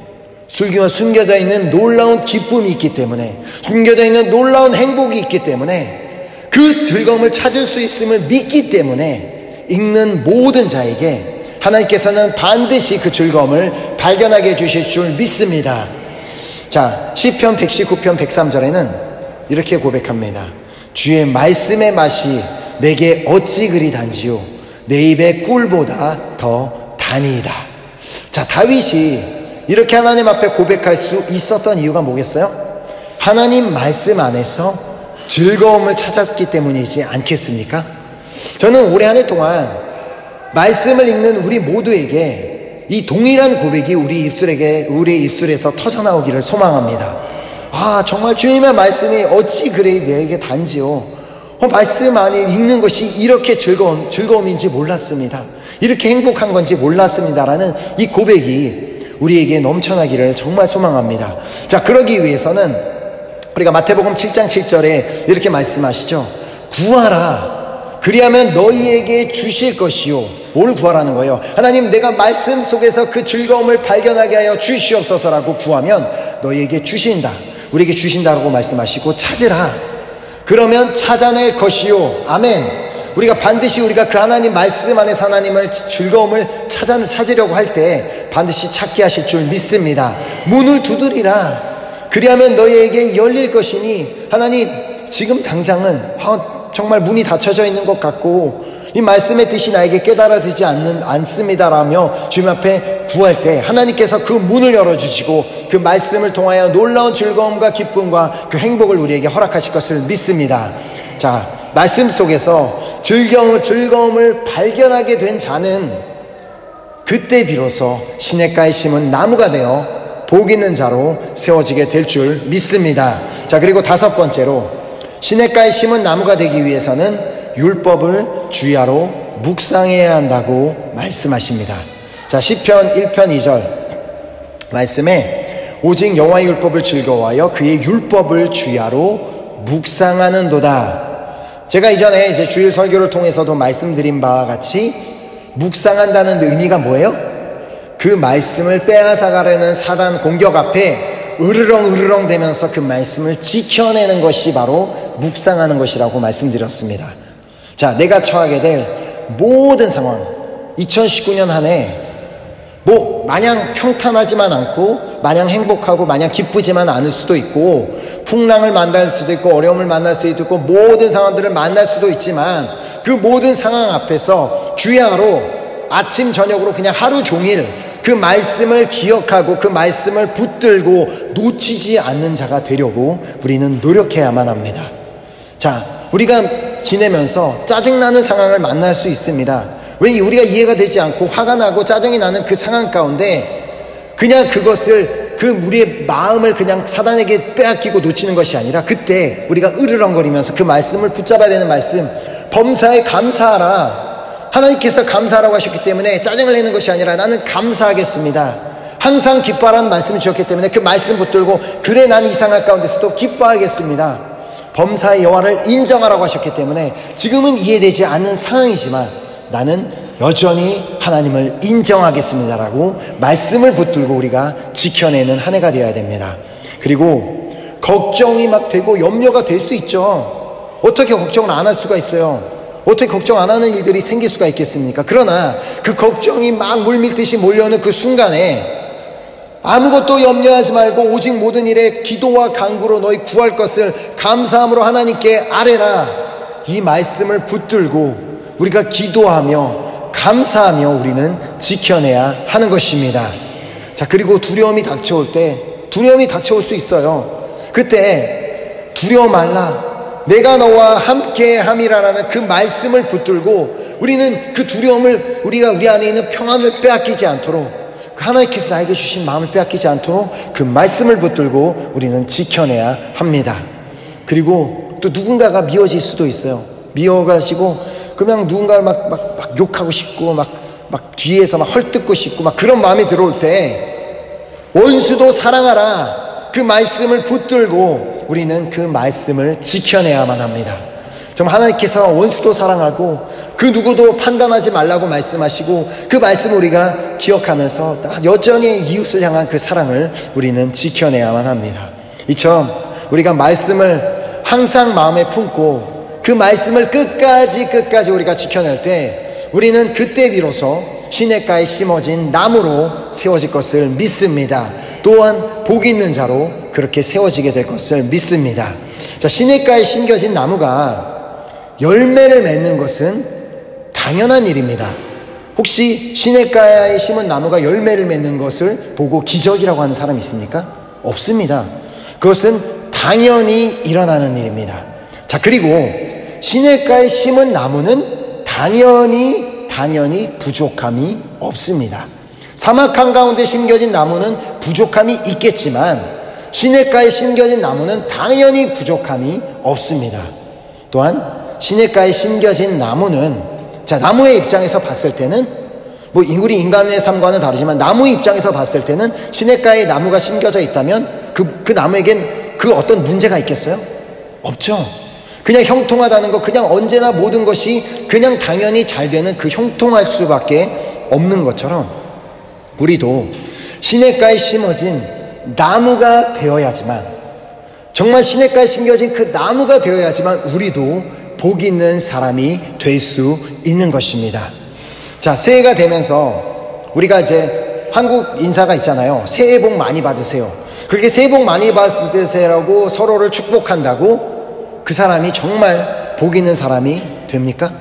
숨겨져 있는 놀라운 기쁨이 있기 때문에, 숨겨져 있는 놀라운 행복이 있기 때문에 그 즐거움을 찾을 수 있음을 믿기 때문에 읽는 모든 자에게 하나님께서는 반드시 그 즐거움을 발견하게 해주실 줄 믿습니다. 자, 시편 119편 103절에는 이렇게 고백합니다. 주의 말씀의 맛이 내게 어찌 그리 단지요 내 입의 꿀보다 더 다니이다. 자, 다윗이 이렇게 하나님 앞에 고백할 수 있었던 이유가 뭐겠어요? 하나님 말씀 안에서 즐거움을 찾았기 때문이지 않겠습니까? 저는 올해 한 해 동안 말씀을 읽는 우리 모두에게 이 동일한 고백이 우리 입술에서 터져나오기를 소망합니다. 정말 주님의 말씀이 어찌 그리 내게 단지요. 말씀 안에 읽는 것이 이렇게 즐거움인지 몰랐습니다. 이렇게 행복한 건지 몰랐습니다라는 이 고백이 우리에게 넘쳐나기를 정말 소망합니다. 자, 그러기 위해서는 우리가 마태복음 7장 7절에 이렇게 말씀하시죠. 구하라. 그리하면 너희에게 주실 것이요. 뭘 구하라는 거예요? 하나님, 내가 말씀 속에서 그 즐거움을 발견하게 하여 주시옵소서라고 구하면 너희에게 주신다. 우리에게 주신다라고 말씀하시고, 찾으라. 그러면 찾아낼 것이요. 아멘. 우리가 반드시 우리가 그 하나님 말씀 안에서 하나님을 즐거움을 찾으려고 할 때 반드시 찾게 하실 줄 믿습니다. 문을 두드리라. 그리하면 너희에게 열릴 것이니, 하나님 지금 당장은 정말 문이 닫혀져 있는 것 같고 이 말씀의 뜻이 나에게 깨달아지지 않습니다라며 주님 앞에 구할 때 하나님께서 그 문을 열어주시고 그 말씀을 통하여 놀라운 즐거움과 기쁨과 그 행복을 우리에게 허락하실 것을 믿습니다. 자, 말씀 속에서 즐거움을 발견하게 된 자는 그때 비로소 시냇가에 심은 나무가 되어 복 있는 자로 세워지게 될 줄 믿습니다. 자, 그리고 다섯 번째로 시냇가에 심은 나무가 되기 위해서는 율법을 주야로 묵상해야 한다고 말씀하십니다. 자, 시편 1편 2절 말씀에 오직 여호와의 율법을 즐거워하여 그의 율법을 주야로 묵상하는도다. 제가 이전에 이제 주일 설교를 통해서도 말씀드린 바와 같이 묵상한다는 의미가 뭐예요? 그 말씀을 빼앗아가려는 사단 공격 앞에 으르렁 대면서 그 말씀을 지켜내는 것이 바로 묵상하는 것이라고 말씀드렸습니다. 자, 내가 처하게 될 모든 상황, 2019년 한 해 마냥 평탄하지만 않고 마냥 행복하고 마냥 기쁘지만 않을 수도 있고 풍랑을 만날 수도 있고 어려움을 만날 수도 있고 모든 상황들을 만날 수도 있지만 그 모든 상황 앞에서 주야로 아침 저녁으로 그냥 하루 종일 그 말씀을 기억하고 그 말씀을 붙들고 놓치지 않는 자가 되려고 우리는 노력해야만 합니다. 자, 우리가 지내면서 짜증나는 상황을 만날 수 있습니다. 왜 우리가 이해가 되지 않고 화가 나고 짜증이 나는 그 상황 가운데 그냥 그것을 우리의 마음을 그냥 사단에게 빼앗기고 놓치는 것이 아니라 그때 우리가 으르렁거리면서 그 말씀을 붙잡아야 되는 말씀, 범사에 감사하라. 하나님께서 감사하라고 하셨기 때문에 짜증을 내는 것이 아니라 나는 감사하겠습니다. 항상 기뻐하라는 말씀을 주셨기 때문에 그 말씀 붙들고 그래 난 이 상황 가운데서도 기뻐하겠습니다. 범사의 여호와를 인정하라고 하셨기 때문에 지금은 이해되지 않는 상황이지만 나는 여전히 하나님을 인정하겠습니다라고 말씀을 붙들고 우리가 지켜내는 한 해가 되어야 됩니다. 그리고 걱정이 막 되고 염려가 될 수 있죠. 어떻게 걱정을 안 할 수가 있어요? 어떻게 걱정 안 하는 일들이 생길 수가 있겠습니까? 그러나 그 걱정이 막 물밀듯이 몰려오는 그 순간에 아무것도 염려하지 말고 오직 모든 일에 기도와 간구로 너희 구할 것을 감사함으로 하나님께 아뢰라. 이 말씀을 붙들고 우리가 기도하며 감사하며 우리는 지켜내야 하는 것입니다. 자, 그리고 두려움이 닥쳐올 수 있어요. 그때 두려워 말라. 내가 너와 함께 함이라라는 그 말씀을 붙들고 우리는 그 두려움을 우리 안에 있는 평안을 빼앗기지 않도록 하나님께서 나에게 주신 마음을 빼앗기지 않도록 그 말씀을 붙들고 우리는 지켜내야 합니다. 그리고 또 누군가가 미워질 수도 있어요. 미워가지고 그냥 누군가를 막 욕하고 싶고 막 뒤에서 막 헐뜯고 싶고 막 그런 마음이 들어올 때 원수도 사랑하라. 그 말씀을 붙들고 우리는 그 말씀을 지켜내야만 합니다. 정말 하나님께서 원수도 사랑하고 그 누구도 판단하지 말라고 말씀하시고 그 말씀을 우리가 기억하면서 여전히 이웃을 향한 그 사랑을 우리는 지켜내야만 합니다. 이처럼 우리가 말씀을 항상 마음에 품고 그 말씀을 끝까지 우리가 지켜낼 때 우리는 그때 비로소 시냇가에 심어진 나무로 세워질 것을 믿습니다. 또한 복 있는 자로 그렇게 세워지게 될 것을 믿습니다. 자, 시냇가에 심겨진 나무가 열매를 맺는 것은 당연한 일입니다. 혹시 시냇가에 심은 나무가 열매를 맺는 것을 보고 기적이라고 하는 사람이 있습니까? 없습니다. 그것은 당연히 일어나는 일입니다. 자, 그리고 시냇가에 심은 나무는 당연히 부족함이 없습니다. 사막 한가운데 심겨진 나무는 부족함이 있겠지만 시냇가에 심겨진 나무는 당연히 부족함이 없습니다. 또한 시냇가에 심겨진 나무는 나무의 입장에서 봤을 때는 우리 인간의 삶과는 다르지만 나무의 입장에서 봤을 때는 시냇가에 나무가 심겨져 있다면 그 나무에겐 그 어떤 문제가 있겠어요? 없죠. 그냥 형통하다는 것, 그냥 언제나 모든 것이 그냥 당연히 잘 되는 그 형통할 수밖에 없는 것처럼 우리도 시냇가에 심어진 나무가 되어야지만, 정말 시냇가에 심겨진 그 나무가 되어야지만 우리도 복 있는 사람이 될 수 있는 것입니다. 자, 새해가 되면서 우리가 이제 한국 인사가 있잖아요. 새해 복 많이 받으세요. 그렇게 새해 복 많이 받으세요라고 서로를 축복한다고 그 사람이 정말 복 있는 사람이 됩니까?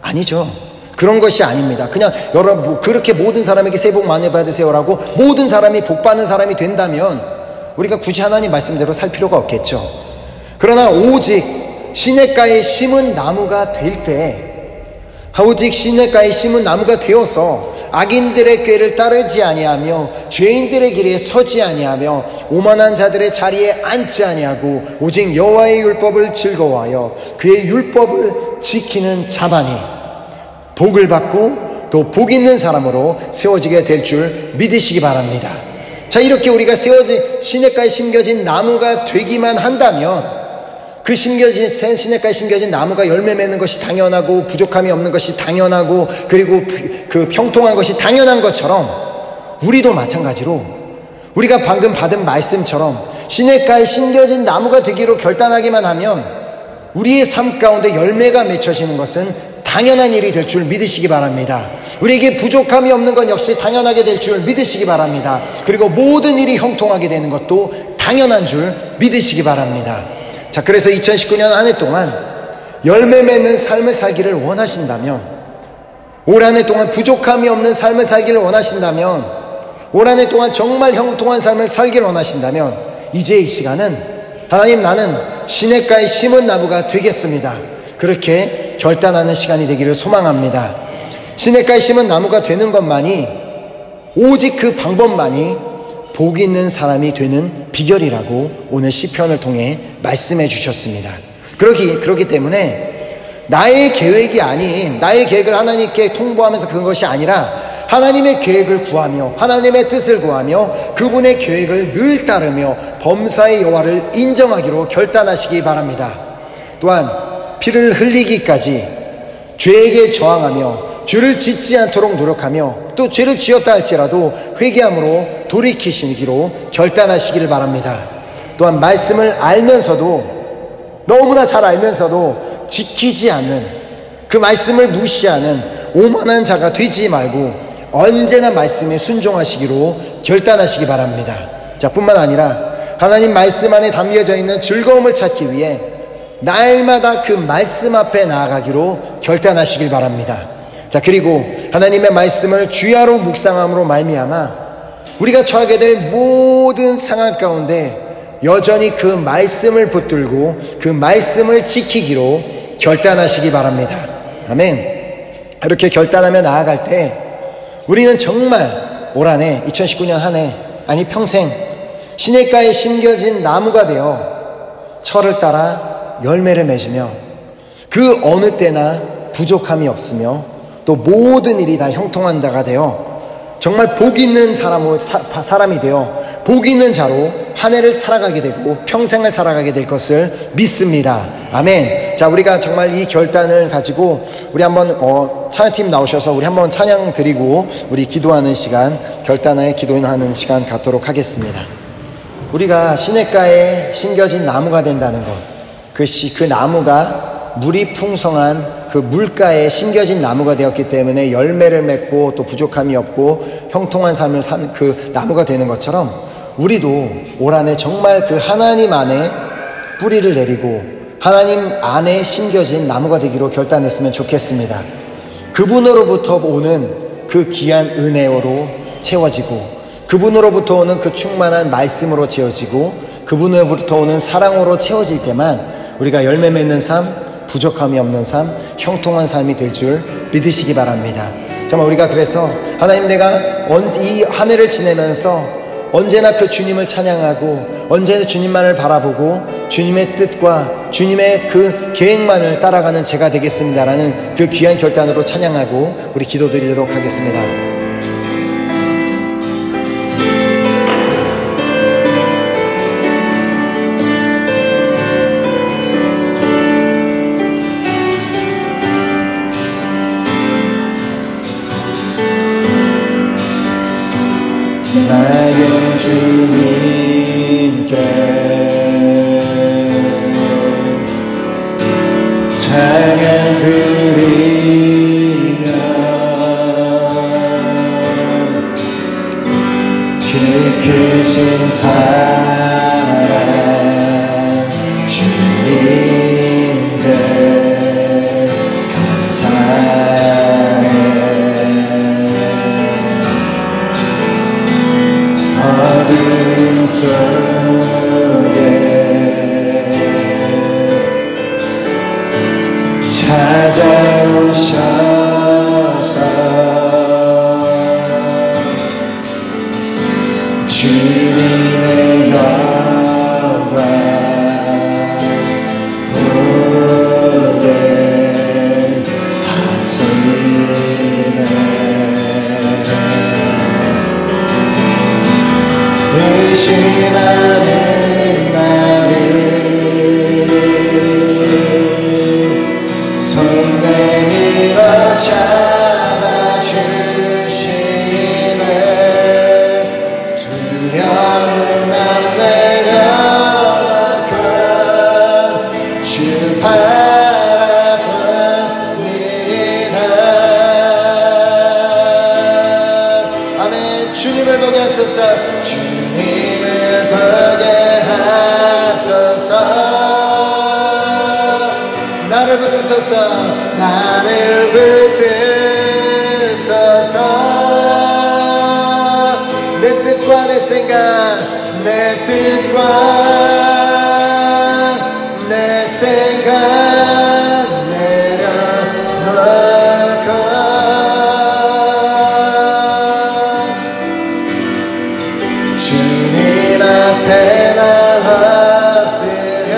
아니죠. 그런 것이 아닙니다. 그냥 여러분 그렇게 모든 사람에게 새해 복 많이 받으세요라고 모든 사람이 복 받는 사람이 된다면 우리가 굳이 하나님 말씀대로 살 필요가 없겠죠. 그러나 오직 시냇가에 심은 나무가 될 때, 오직 시냇가에 심은 나무가 되어서 악인들의 꾀를 따르지 아니하며 죄인들의 길에 서지 아니하며 오만한 자들의 자리에 앉지 아니하고 오직 여호와의 율법을 즐거워하여 그의 율법을 지키는 자만이 복을 받고 또 복 있는 사람으로 세워지게 될 줄 믿으시기 바랍니다. 자, 이렇게 우리가 세워진 시냇가에 심겨진 나무가 되기만 한다면 그 시냇가에 심겨진 나무가 열매 맺는 것이 당연하고 부족함이 없는 것이 당연하고 그리고 그 형통한 것이 당연한 것처럼 우리도 마찬가지로 우리가 방금 받은 말씀처럼 시냇가에 심겨진 나무가 되기로 결단하기만 하면 우리의 삶 가운데 열매가 맺혀지는 것은 당연한 일이 될 줄 믿으시기 바랍니다. 우리에게 부족함이 없는 건 역시 당연하게 될 줄 믿으시기 바랍니다. 그리고 모든 일이 형통하게 되는 것도 당연한 줄 믿으시기 바랍니다. 자, 그래서 2019년 한 해 동안 열매 맺는 삶을 살기를 원하신다면, 올 한 해 동안 부족함이 없는 삶을 살기를 원하신다면, 올 한 해 동안 정말 형통한 삶을 살기를 원하신다면 이제 이 시간은 하나님, 나는 시냇가에 심은 나무가 되겠습니다, 그렇게 결단하는 시간이 되기를 소망합니다. 시냇가에 심은 나무가 되는 것만이, 오직 그 방법만이 복 있는 사람이 되는 비결이라고 오늘 시편을 통해 말씀해 주셨습니다. 그렇기 때문에 나의 계획이 아닌, 나의 계획을 하나님께 통보하면서 그것이 아니라 하나님의 계획을 구하며 하나님의 뜻을 구하며 그분의 계획을 늘 따르며 범사의 여호와를 인정하기로 결단하시기 바랍니다. 또한 피를 흘리기까지 죄에게 저항하며 죄를 짓지 않도록 노력하며 또 죄를 지었다 할지라도 회개함으로 돌이키시기로 결단하시기를 바랍니다. 또한 말씀을 알면서도, 너무나 잘 알면서도 지키지 않는, 그 말씀을 무시하는 오만한 자가 되지 말고 언제나 말씀에 순종하시기로 결단하시기 바랍니다. 자, 뿐만 아니라 하나님 말씀 안에 담겨져 있는 즐거움을 찾기 위해 날마다 그 말씀 앞에 나아가기로 결단하시길 바랍니다. 자, 그리고 하나님의 말씀을 주야로 묵상함으로 말미암아 우리가 처하게 될 모든 상황 가운데 여전히 그 말씀을 붙들고 그 말씀을 지키기로 결단하시기 바랍니다. 아멘. 이렇게 결단하며 나아갈 때 우리는 정말 올 한 해, 2019년 한 해, 아니 평생 시냇가에 심겨진 나무가 되어 철을 따라 열매를 맺으며 그 어느 때나 부족함이 없으며 또 모든 일이 다 형통한 자가 되어 정말 복 있는 사람이 되어 복 있는 자로 한 해를 살아가게 되고 평생을 살아가게 될 것을 믿습니다. 아멘. 자, 우리가 정말 이 결단을 가지고 우리 한번 찬양팀 나오셔서 우리 한번 찬양 드리고 우리 기도하는 시간, 결단하여 기도하는 시간 갖도록 하겠습니다. 우리가 시냇가에 심겨진 나무가 된다는 것, 그 나무가 물이 풍성한 그 물가에 심겨진 나무가 되었기 때문에 열매를 맺고 또 부족함이 없고 형통한 삶을 사는 그 나무가 되는 것처럼 우리도 올 한 해 정말 그 하나님 안에 뿌리를 내리고 하나님 안에 심겨진 나무가 되기로 결단했으면 좋겠습니다. 그분으로부터 오는 그 귀한 은혜로 채워지고 그분으로부터 오는 그 충만한 말씀으로 채워지고 그분으로부터 오는 사랑으로 채워질 때만 우리가 열매 맺는 삶, 부족함이 없는 삶, 형통한 삶이 될 줄 믿으시기 바랍니다. 정말 우리가 그래서 하나님, 내가 이 한 해를 지내면서 언제나 그 주님을 찬양하고 언제나 주님만을 바라보고 주님의 뜻과 주님의 그 계획만을 따라가는 제가 되겠습니다라는 그 귀한 결단으로 찬양하고 우리 기도드리도록 하겠습니다. 나의 주님께 찬양 드리며 깊으신 사랑 주님께 감사해. 어둠 속에 찾아오셔서 주님의 주님을 보게 하소서. 주님을 보게 하소서. 나를 붙드소서. 나를 붙드소서. 내 뜻과 내 생각, 내 뜻과 내 생각 내려놓고 주님 앞에 나 엎드려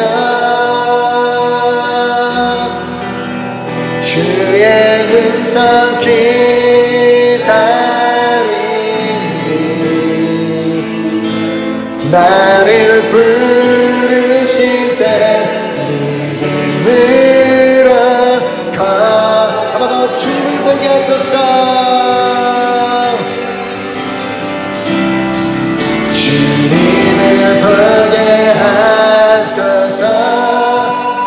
주의 음성 기다리니 나를 부르실 때 믿음으로 가. 한번 더 주님을 보게 하소서. 주님을 보게 하소서.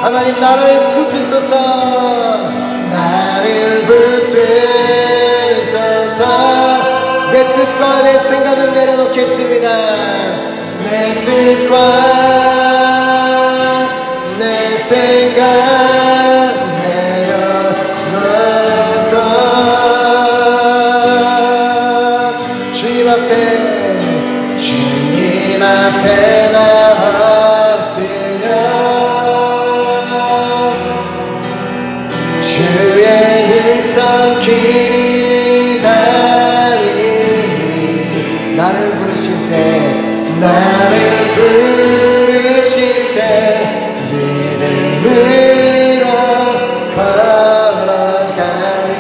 하나님 나를 붙드소서. 나를 붙드소서. 내 뜻과 내 생각을 내려놓겠습니다. 내 뜻과 내 생각 내려놓고 주님 앞에 나 엎드려 주의 음성 기다리니 나를 부르실 때 믿음으로 걸어가리.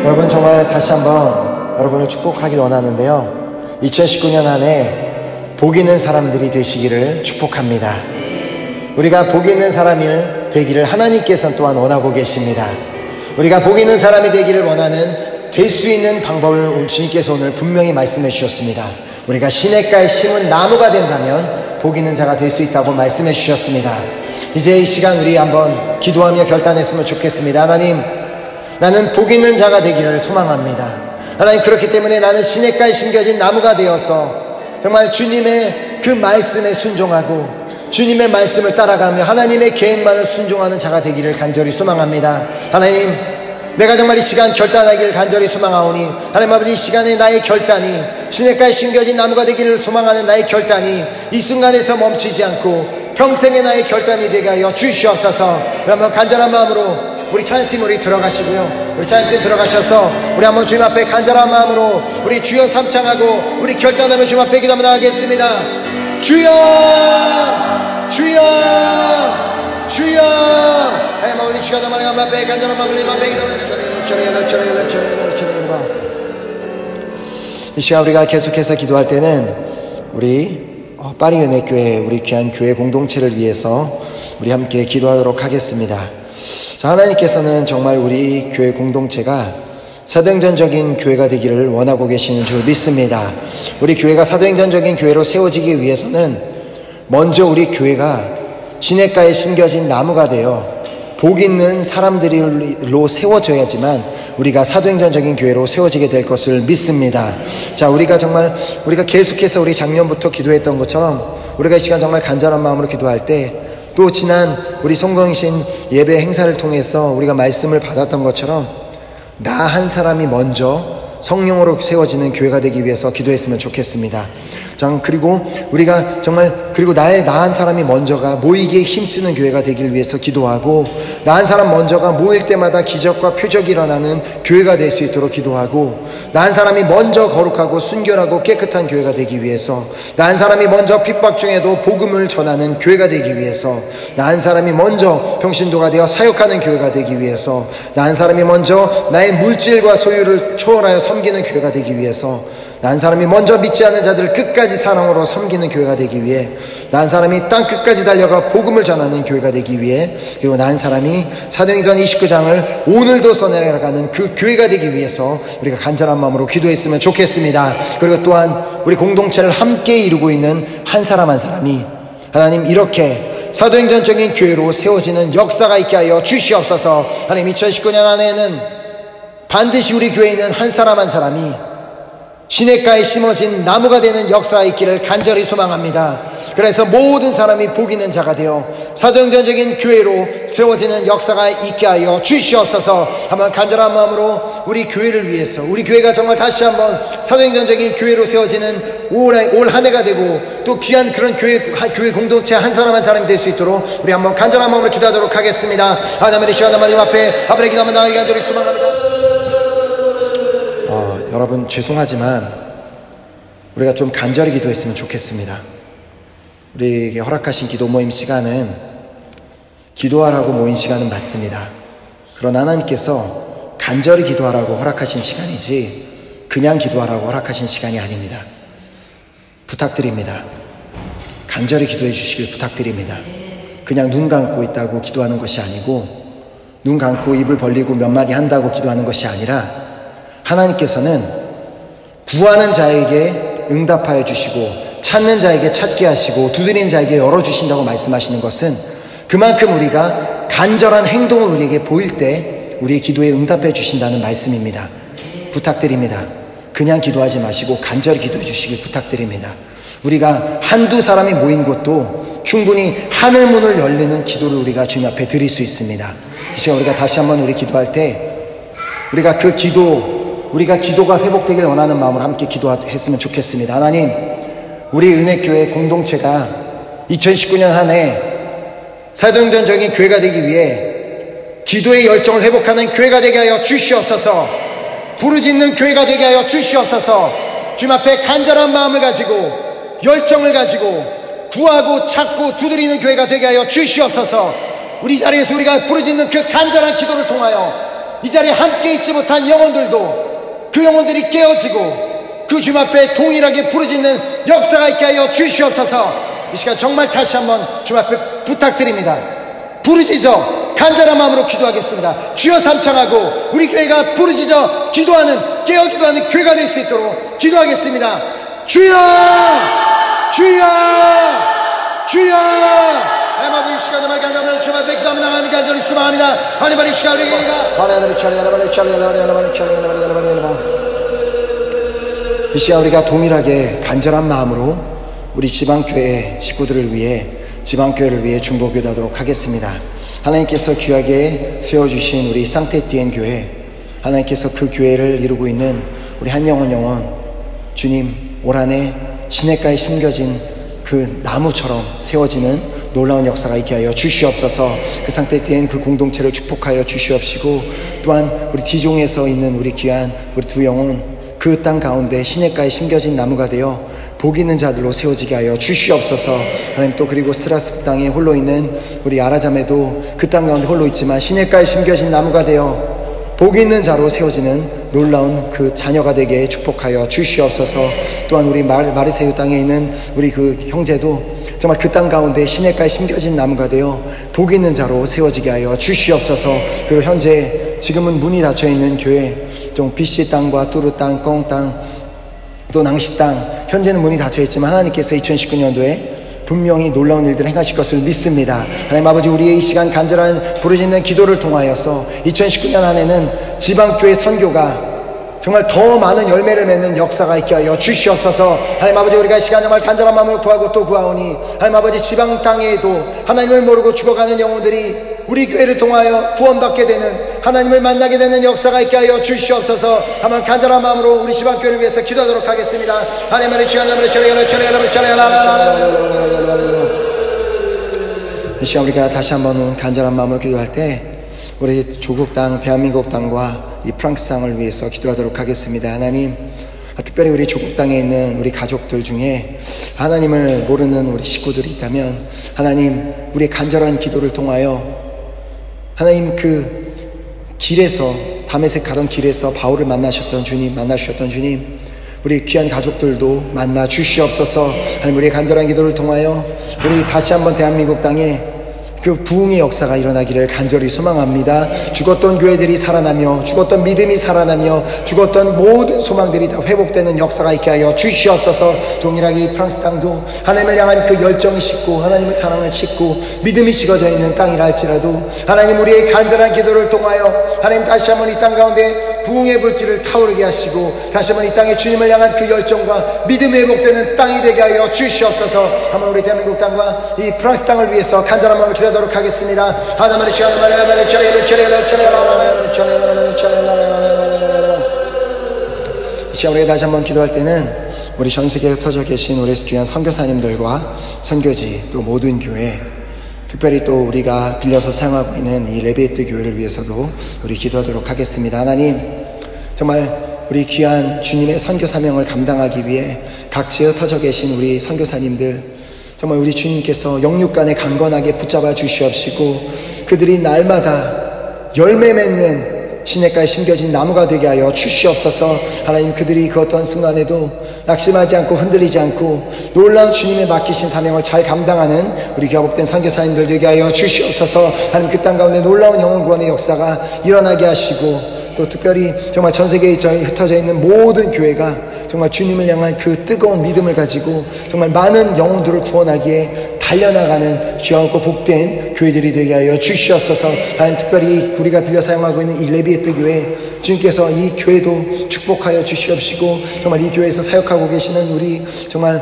여러분 정말 다시 한번 여러분을 축복하길 원하는데요, 2019년 안에 복 있는 사람들이 되시기를 축복합니다. 우리가 복 있는 사람이 되기를 하나님께서는 또한 원하고 계십니다. 우리가 복 있는 사람이 되기를 원하는 될 수 있는 방법을 주님께서 오늘 분명히 말씀해 주셨습니다. 우리가 시냇가에 심은 나무가 된다면 복 있는 자가 될 수 있다고 말씀해 주셨습니다. 이제 이 시간 우리 한번 기도하며 결단했으면 좋겠습니다. 하나님, 나는 복 있는 자가 되기를 소망합니다. 하나님, 그렇기 때문에 나는 시냇가에 심겨진 나무가 되어서 정말 주님의 그 말씀에 순종하고 주님의 말씀을 따라가며 하나님의 계획만을 순종하는 자가 되기를 간절히 소망합니다. 하나님, 내가 정말 이 시간 결단하기를 간절히 소망하오니 하나님 아버지, 이 시간에 나의 결단이 시냇가에 심겨진 나무가 되기를 소망하는 나의 결단이 이 순간에서 멈추지 않고 평생의 나의 결단이 되게 하여 주시옵소서. 그러면 간절한 마음으로 우리 찬양팀 우리 들어가시고요, 우리 찬양팀 들어가셔서 우리 한번 주님 앞에 간절한 마음으로 우리 주여 삼창하고 우리 결단하며 주님 앞에 기도 한번 하겠습니다. 주여 주여 주여. 우리 주여 정말 앞에 간절한 마음으로 님 앞에 기도합니다. 이 시간 우리가 계속해서 기도할 때는 우리 파리은혜교회 우리 귀한 교회 공동체를 위해서 우리 함께 기도하도록 하겠습니다. 자, 하나님께서는 정말 우리 교회 공동체가 사도행전적인 교회가 되기를 원하고 계시는 줄 믿습니다. 우리 교회가 사도행전적인 교회로 세워지기 위해서는 먼저 우리 교회가 시냇가에 심겨진 나무가 되어 복 있는 사람들로 세워져야지만 우리가 사도행전적인 교회로 세워지게 될 것을 믿습니다. 자, 우리가 계속해서 우리 작년부터 기도했던 것처럼 우리가 이 시간 정말 간절한 마음으로 기도할 때, 또 지난 우리 성공신 예배 행사를 통해서 우리가 말씀을 받았던 것처럼 나 한 사람이 먼저 성령으로 세워지는 교회가 되기 위해서 기도했으면 좋겠습니다. 그리고 우리가 정말 나 한 사람이 먼저가 모이기에 힘쓰는 교회가 되길 위해서 기도하고, 나 한 사람 먼저가 모일 때마다 기적과 표적이 일어나는 교회가 될 수 있도록 기도하고, 나 한 사람이 먼저 거룩하고 순결하고 깨끗한 교회가 되기 위해서, 나 한 사람이 먼저 핍박 중에도 복음을 전하는 교회가 되기 위해서, 나 한 사람이 먼저 평신도가 되어 사역하는 교회가 되기 위해서, 나 한 사람이 먼저 나의 물질과 소유를 초월하여 섬기는 교회가 되기 위해서, 나 한 사람이 먼저 믿지 않는 자들을 끝까지 사랑으로 섬기는 교회가 되기 위해, 나 한 사람이 땅 끝까지 달려가 복음을 전하는 교회가 되기 위해, 그리고 나 한 사람이 사도행전 29장을 오늘도 써내려가는 그 교회가 되기 위해서 우리가 간절한 마음으로 기도했으면 좋겠습니다. 그리고 또한 우리 공동체를 함께 이루고 있는 한 사람 한 사람이 하나님 이렇게 사도행전적인 교회로 세워지는 역사가 있게 하여 주시옵소서. 하나님, 2019년 안에는 반드시 우리 교회에 있는 한 사람 한 사람이 시냇가에 심어진 나무가 되는 역사가 있기를 간절히 소망합니다. 그래서 모든 사람이 복 있는 자가 되어 사도행전적인 교회로 세워지는 역사가 있게 하여 주시옵소서. 한번 간절한 마음으로 우리 교회를 위해서, 우리 교회가 정말 다시 한번 사도행전적인 교회로 세워지는 올 한 해가 되고 또 귀한 그런 교회 공동체 한 사람 한 사람이 될 수 있도록 우리 한번 간절한 마음으로 기도하도록 하겠습니다. 하나님의 시간 하나님 앞에 아버지 기도하며 나아가기 간절히 소망합니다. 여러분 죄송하지만 우리가 좀 간절히 기도했으면 좋겠습니다. 우리에게 허락하신 기도 모임 시간은 기도하라고 모인 시간은 맞습니다. 그러나 하나님께서 간절히 기도하라고 허락하신 시간이지 그냥 기도하라고 허락하신 시간이 아닙니다. 부탁드립니다. 간절히 기도해 주시길 부탁드립니다. 그냥 눈 감고 있다고 기도하는 것이 아니고 눈 감고 입을 벌리고 몇 마디 한다고 기도하는 것이 아니라 하나님께서는 구하는 자에게 응답하여 주시고 찾는 자에게 찾게 하시고 두드리는 자에게 열어주신다고 말씀하시는 것은 그만큼 우리가 간절한 행동을 우리에게 보일 때 우리의 기도에 응답해 주신다는 말씀입니다. 부탁드립니다. 그냥 기도하지 마시고 간절히 기도해 주시길 부탁드립니다. 우리가 한두 사람이 모인 곳도 충분히 하늘문을 열리는 기도를 우리가 주님 앞에 드릴 수 있습니다. 이 시간 우리가 다시 한번 우리 기도할 때 우리가 우리가 기도가 회복되길 원하는 마음으로 함께 기도했으면 좋겠습니다. 하나님, 우리 은혜교회 공동체가 2019년 한 해 사도행전적인 교회가 되기 위해 기도의 열정을 회복하는 교회가 되게 하여 주시옵소서. 부르짖는 교회가 되게 하여 주시옵소서. 주님 앞에 간절한 마음을 가지고 열정을 가지고 구하고 찾고 두드리는 교회가 되게 하여 주시옵소서. 우리 자리에서 우리가 부르짖는 그 간절한 기도를 통하여 이 자리에 함께 있지 못한 영혼들도 그 영혼들이 깨어지고 그 주님 앞에 동일하게 부르짖는 역사가 있게 하여 주시옵소서. 이 시간 정말 다시 한번 주님 앞에 부탁드립니다. 부르짖어 간절한 마음으로 기도하겠습니다. 주여 삼창하고 우리 교회가 부르짖어 기도하는 깨어 기도하는 교회가 될 수 있도록 기도하겠습니다. 주여 주여 주여. 하나님 이 시간 정말 간절한 주님 앞에 기도하며 나가는 간절히 소망합니다. 하나님 이 시간 우리가 이 시간 우리가 동일하게 간절한 마음으로 우리 지방교회 식구들을 위해 지방교회를 위해 중보기도하도록 하겠습니다. 하나님께서 귀하게 세워주신 우리 상태티엔 교회, 하나님께서 그 교회를 이루고 있는 우리 한 영혼 주님 올 한해 시냇가에 심겨진 그 나무처럼 세워지는 놀라운 역사가 있게 하여 주시옵소서. 그 상태티엔 그 공동체를 축복하여 주시옵시고 또한 우리 디종에서 있는 우리 귀한 우리 두 영혼 그 땅 가운데 시냇가에 심겨진 나무가 되어 복 있는 자들로 세워지게 하여 주시옵소서. 하나님 또 그리고 스라스 땅에 홀로 있는 우리 아라잠에도 그 땅 가운데 홀로 있지만 시냇가에 심겨진 나무가 되어 복 있는 자로 세워지는 놀라운 그 자녀가 되게 축복하여 주시옵소서. 또한 우리 마르세유 땅에 있는 우리 그 형제도 정말 그 땅 가운데 시냇가에 심겨진 나무가 되어 복 있는 자로 세워지게 하여 주시옵소서. 그리고 현재 지금은 문이 닫혀있는 교회 좀 BC 땅과 뚜르 땅, 꽁 땅, 또 낭시 땅 현재는 문이 닫혀있지만 하나님께서 2019년도에 분명히 놀라운 일들을 행하실 것을 믿습니다. 하나님 아버지 우리의 이 시간 간절한 부르짖는 기도를 통하여서 2019년 안에는 지방교회 선교가 정말 더 많은 열매를 맺는 역사가 있게 하여 주시옵소서. 하나님 아버지 우리가 이 시간 정말 간절한 마음으로 구하고 또 구하오니 하나님 아버지 지방 땅에도 하나님을 모르고 죽어가는 영혼들이 우리 교회를 통하여 구원받게 되는 하나님을 만나게 되는 역사가 있게 하여 주시옵소서. 한번 간절한 마음으로 우리 지방교회를 위해서 기도하도록 하겠습니다. 하나님의 시간 이 시간 우리가 다시 한번 간절한 마음으로 기도할 때 우리 조국 땅, 대한민국 땅과 이 프랑스 땅을 위해서 기도하도록 하겠습니다. 하나님, 특별히 우리 조국 땅에 있는 우리 가족들 중에 하나님을 모르는 우리 식구들이 있다면 하나님, 우리의 간절한 기도를 통하여 하나님 그 길에서 다메섹 가던 길에서 바울을 만나셨던 주님, 우리 귀한 가족들도 만나 주시옵소서. 하나님 우리의 간절한 기도를 통하여 우리 다시 한번 대한민국 땅에 그 부흥의 역사가 일어나기를 간절히 소망합니다. 죽었던 교회들이 살아나며 죽었던 믿음이 살아나며 죽었던 모든 소망들이 다 회복되는 역사가 있게 하여 주시옵소서. 동일하게 이 프랑스 땅도 하나님을 향한 그 열정이 식고 하나님의 사랑을 식고 믿음이 식어져 있는 땅이라 할지라도 하나님 우리의 간절한 기도를 통하여 하나님 다시 한번 이 땅 가운데 부흥의 불길을 타오르게 하시고 다시 한번 이 땅에 주님을 향한 그 열정과 믿음이 회복되는 땅이 되게 하여 주시옵소서. 한번 우리 대한민국 땅과 이 프랑스 땅을 위해서 간절한 마음을 기도하도록 하겠습니다. 하나님의 이 시간 우리가 다시 한번 기도할 때는 우리 전 세계에 흩어져 계신 우리 귀한 선교사님들과 선교지 또 모든 교회, 특별히 또 우리가 빌려서 사용하고 있는 이 레베트 교회를 위해서도 우리 기도하도록 하겠습니다. 하나님, 정말 우리 귀한 주님의 선교 사명을 감당하기 위해 각지에 흩어져 계신 우리 선교사님들, 정말 우리 주님께서 영육간에 강건하게 붙잡아 주시옵시고 그들이 날마다 열매 맺는 시냇가에 심겨진 나무가 되게 하여 주시옵소서. 하나님, 그들이 그 어떤 순간에도 낙심하지 않고 흔들리지 않고 놀라운 주님의 맡기신 사명을 잘 감당하는 우리 교복된 선교사님들 되게 하여 주시옵소서. 하나님, 그 땅 가운데 놀라운 영혼 구원의 역사가 일어나게 하시고 또 특별히 정말 전 세계에 저희 흩어져 있는 모든 교회가 정말 주님을 향한 그 뜨거운 믿음을 가지고 정말 많은 영혼들을 구원하기에 달려나가는 귀하고 복된 교회들이 되게 하여 주시옵소서. 하나님, 특별히 우리가 빌려 사용하고 있는 이 레비에트 교회, 주님께서 이 교회도 축복하여 주시옵시고 정말 이 교회에서 사역하고 계시는 우리 정말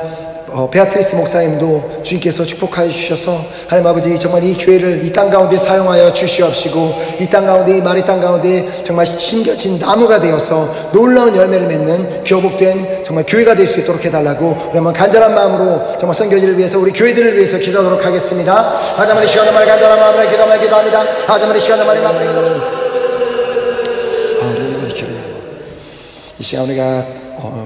베아트리스 목사님도 주님께서 축복하여 주셔서 하나님 아버지 정말 이 교회를 이 땅 가운데 사용하여 주시옵시고 이 땅 가운데, 이 마리 땅 가운데 정말 심겨진 나무가 되어서 놀라운 열매를 맺는 교복된 정말 교회가 될 수 있도록 해달라고 우리 한번 간절한 마음으로 정말 선교지를 위해서 우리 교회들을 위해서 기도하도록 하겠습니다. 하나님, 이 시간을 말 간절한 마음으로 기도합니다. 하나님, 이 시간을 말 이 시간 우리가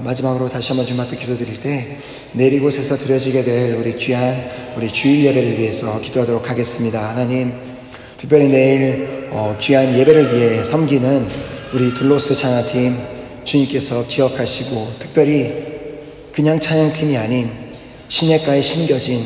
마지막으로 다시 한번 주님 앞에 기도드릴 때 내일 이곳에서 드려지게 될 우리 귀한 우리 주일 예배를 위해서 기도하도록 하겠습니다. 하나님, 특별히 내일 귀한 예배를 위해 섬기는 우리 둘로스 찬양팀 주님께서 기억하시고 특별히 그냥 찬양팀이 아닌 시냇가에 심겨진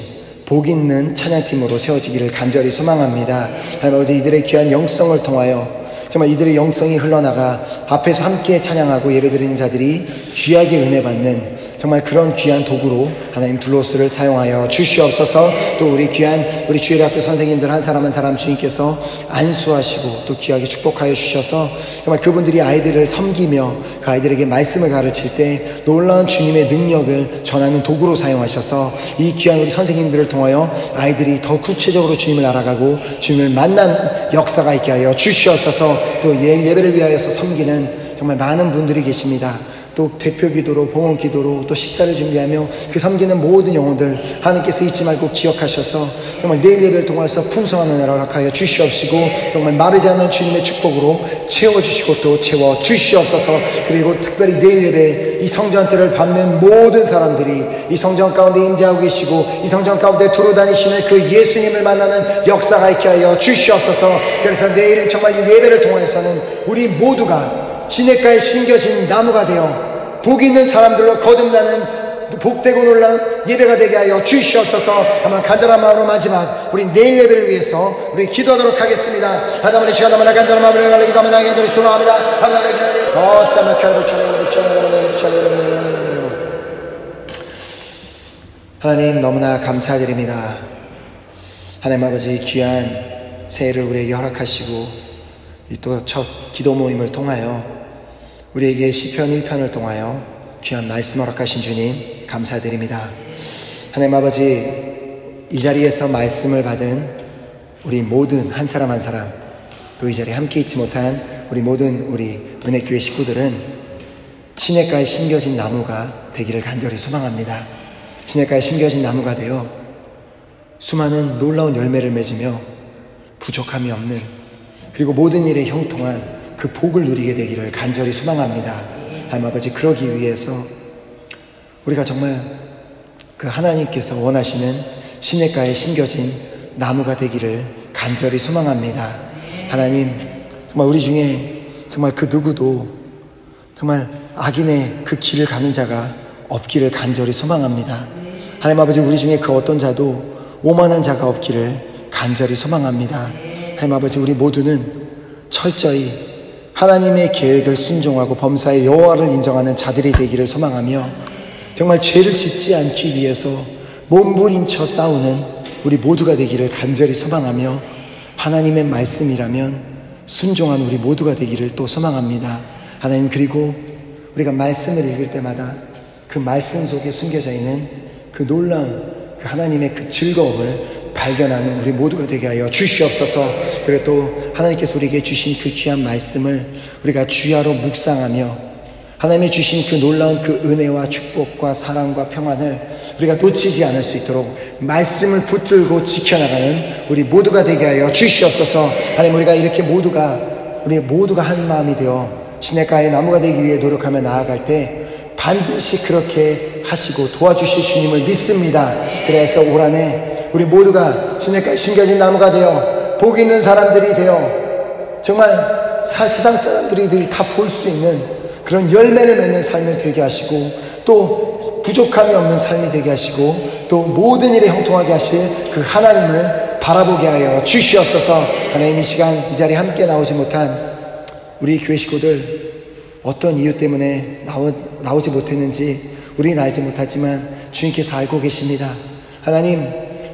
복 있는 찬양팀으로 세워지기를 간절히 소망합니다. 하나님 아버지, 이들의 귀한 영성을 통하여 정말 이들의 영성이 흘러나가 앞에서 함께 찬양하고 예배드리는 자들이 귀하게 은혜 받는 정말 그런 귀한 도구로 하나님 둘로스를 사용하여 주시옵소서. 또 우리 귀한 우리 주일학교 선생님들 한 사람 한 사람 주님께서 안수하시고 또 귀하게 축복하여 주셔서 정말 그분들이 아이들을 섬기며 그 아이들에게 말씀을 가르칠 때 놀라운 주님의 능력을 전하는 도구로 사용하셔서 이 귀한 우리 선생님들을 통하여 아이들이 더 구체적으로 주님을 알아가고 주님을 만난 역사가 있게 하여 주시옵소서. 또 예배를 위하여서 섬기는 정말 많은 분들이 계십니다. 또 대표 기도로, 봉헌 기도로 또 식사를 준비하며 그 섬기는 모든 영혼들 하나님께서 잊지 말고 기억하셔서 정말 내일 예배를 통해서 풍성한 은혜를 허락하여 주시옵시고 정말 마르지 않는 주님의 축복으로 채워주시고 또 채워주시옵소서. 그리고 특별히 내일 예배 이 성전 때를 밟는 모든 사람들이 이 성전 가운데 임재하고 계시고 이 성전 가운데 두루 다니시는 그 예수님을 만나는 역사가 있게 하여 주시옵소서. 그래서 내일 정말 이 예배를 통해서는 우리 모두가 시냇가에 심겨진 나무가 되어 복 있는 사람들로 거듭나는 복되고 놀라운 예배가 되게 하여 주시옵소서. 한번 간절한 마음으로 마지막 우리 내일 예배를 위해서 우리 기도하도록 하겠습니다. 하나님의 시간 한번 간절한 마음으로 기도하면 하나님의 소망합니다. 하나님, 너무나 감사드립니다. 하나님 아버지, 귀한 새해를 우리에게 허락하시고 또 첫 기도 모임을 통하여 우리에게 시편 1편을 통하여 귀한 말씀 허락하신 주님 감사드립니다. 하나님 아버지, 이 자리에서 말씀을 받은 우리 모든 한 사람 한 사람, 또 이 자리에 함께 있지 못한 우리 모든 우리 은혜교회 식구들은 시냇가에 심겨진 나무가 되기를 간절히 소망합니다. 시냇가에 심겨진 나무가 되어 수많은 놀라운 열매를 맺으며 부족함이 없는, 그리고 모든 일에 형통한 그 복을 누리게 되기를 간절히 소망합니다. 하나님 아버지, 그러기 위해서 우리가 정말 그 하나님께서 원하시는 시냇가에 심겨진 나무가 되기를 간절히 소망합니다. 하나님, 정말 우리 중에 정말 그 누구도 정말 악인의 그 길을 가는 자가 없기를 간절히 소망합니다. 하나님 아버지, 우리 중에 그 어떤 자도 오만한 자가 없기를 간절히 소망합니다. 하나님 아버지, 우리 모두는 철저히 하나님의 계획을 순종하고 범사의 여호와를 인정하는 자들이 되기를 소망하며 정말 죄를 짓지 않기 위해서 몸부림쳐 싸우는 우리 모두가 되기를 간절히 소망하며 하나님의 말씀이라면 순종한 우리 모두가 되기를 또 소망합니다. 하나님, 그리고 우리가 말씀을 읽을 때마다 그 말씀 속에 숨겨져 있는 그 놀라운 그 하나님의 그 즐거움을 발견하는 우리 모두가 되게 하여 주시옵소서. 그리고 또 하나님께서 우리에게 주신 그 귀한 말씀을 우리가 주야로 묵상하며 하나님이 주신 그 놀라운 그 은혜와 축복과 사랑과 평안을 우리가 놓치지 않을 수 있도록 말씀을 붙들고 지켜나가는 우리 모두가 되게 하여 주시옵소서. 하나님, 우리 모두가 한 마음이 되어 시냇가의 나무가 되기 위해 노력하며 나아갈 때 반드시 그렇게 하시고 도와주실 주님을 믿습니다. 그래서 올 한해 우리 모두가 시냇가에 심겨진 나무가 되어 복 있는 사람들이 되어 정말 세상 사람들이 다 볼 수 있는 그런 열매를 맺는 삶을 되게 하시고, 또 부족함이 없는 삶이 되게 하시고, 또 모든 일에 형통하게 하실 그 하나님을 바라보게 하여 주시옵소서. 하나님, 이 시간 이 자리에 함께 나오지 못한 우리 교회 식구들 어떤 이유 때문에 나오지 못했는지 우리는 알지 못하지만 주님께서 알고 계십니다. 하나님,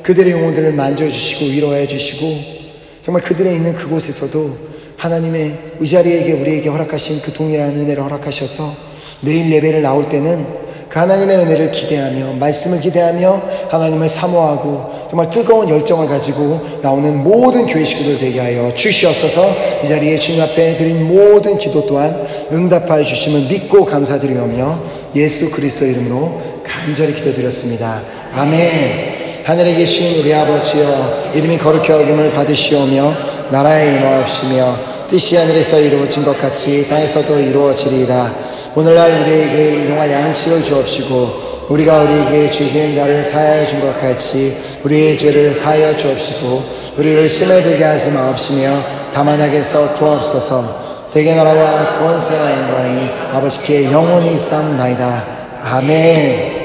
그들의 영혼들을 만져주시고 위로해 주시고, 정말 그들의 있는 그곳에서도 하나님의 이 자리에 우리에게 허락하신 그 동일한 은혜를 허락하셔서 매일 예배를 나올 때는 그 하나님의 은혜를 기대하며 말씀을 기대하며 하나님을 사모하고 정말 뜨거운 열정을 가지고 나오는 모든 교회 식구들 되게 하여 주시옵소서. 이 자리에 주님 앞에 드린 모든 기도 또한 응답하여 주심을 믿고 감사드리오며 예수 그리스도 이름으로 간절히 기도드렸습니다. 아멘. 하늘에 계신 우리 아버지여, 이름이 거룩히 여김을 받으시오며 나라에 임하옵시며 뜻이 하늘에서 이루어진 것 같이 땅에서도 이루어지리이다. 오늘날 우리에게 일용할 양식을 주옵시고 우리가 우리에게 죄 지은 자를 사하여 준 것 같이 우리의 죄를 사하여 주옵시고 우리를 시험에 들게 하지 마옵시며 다만 악에서 구하옵소서. 대개 나라와 권세와 영광이 아버지께 영원히 있사옵나이다. 아멘.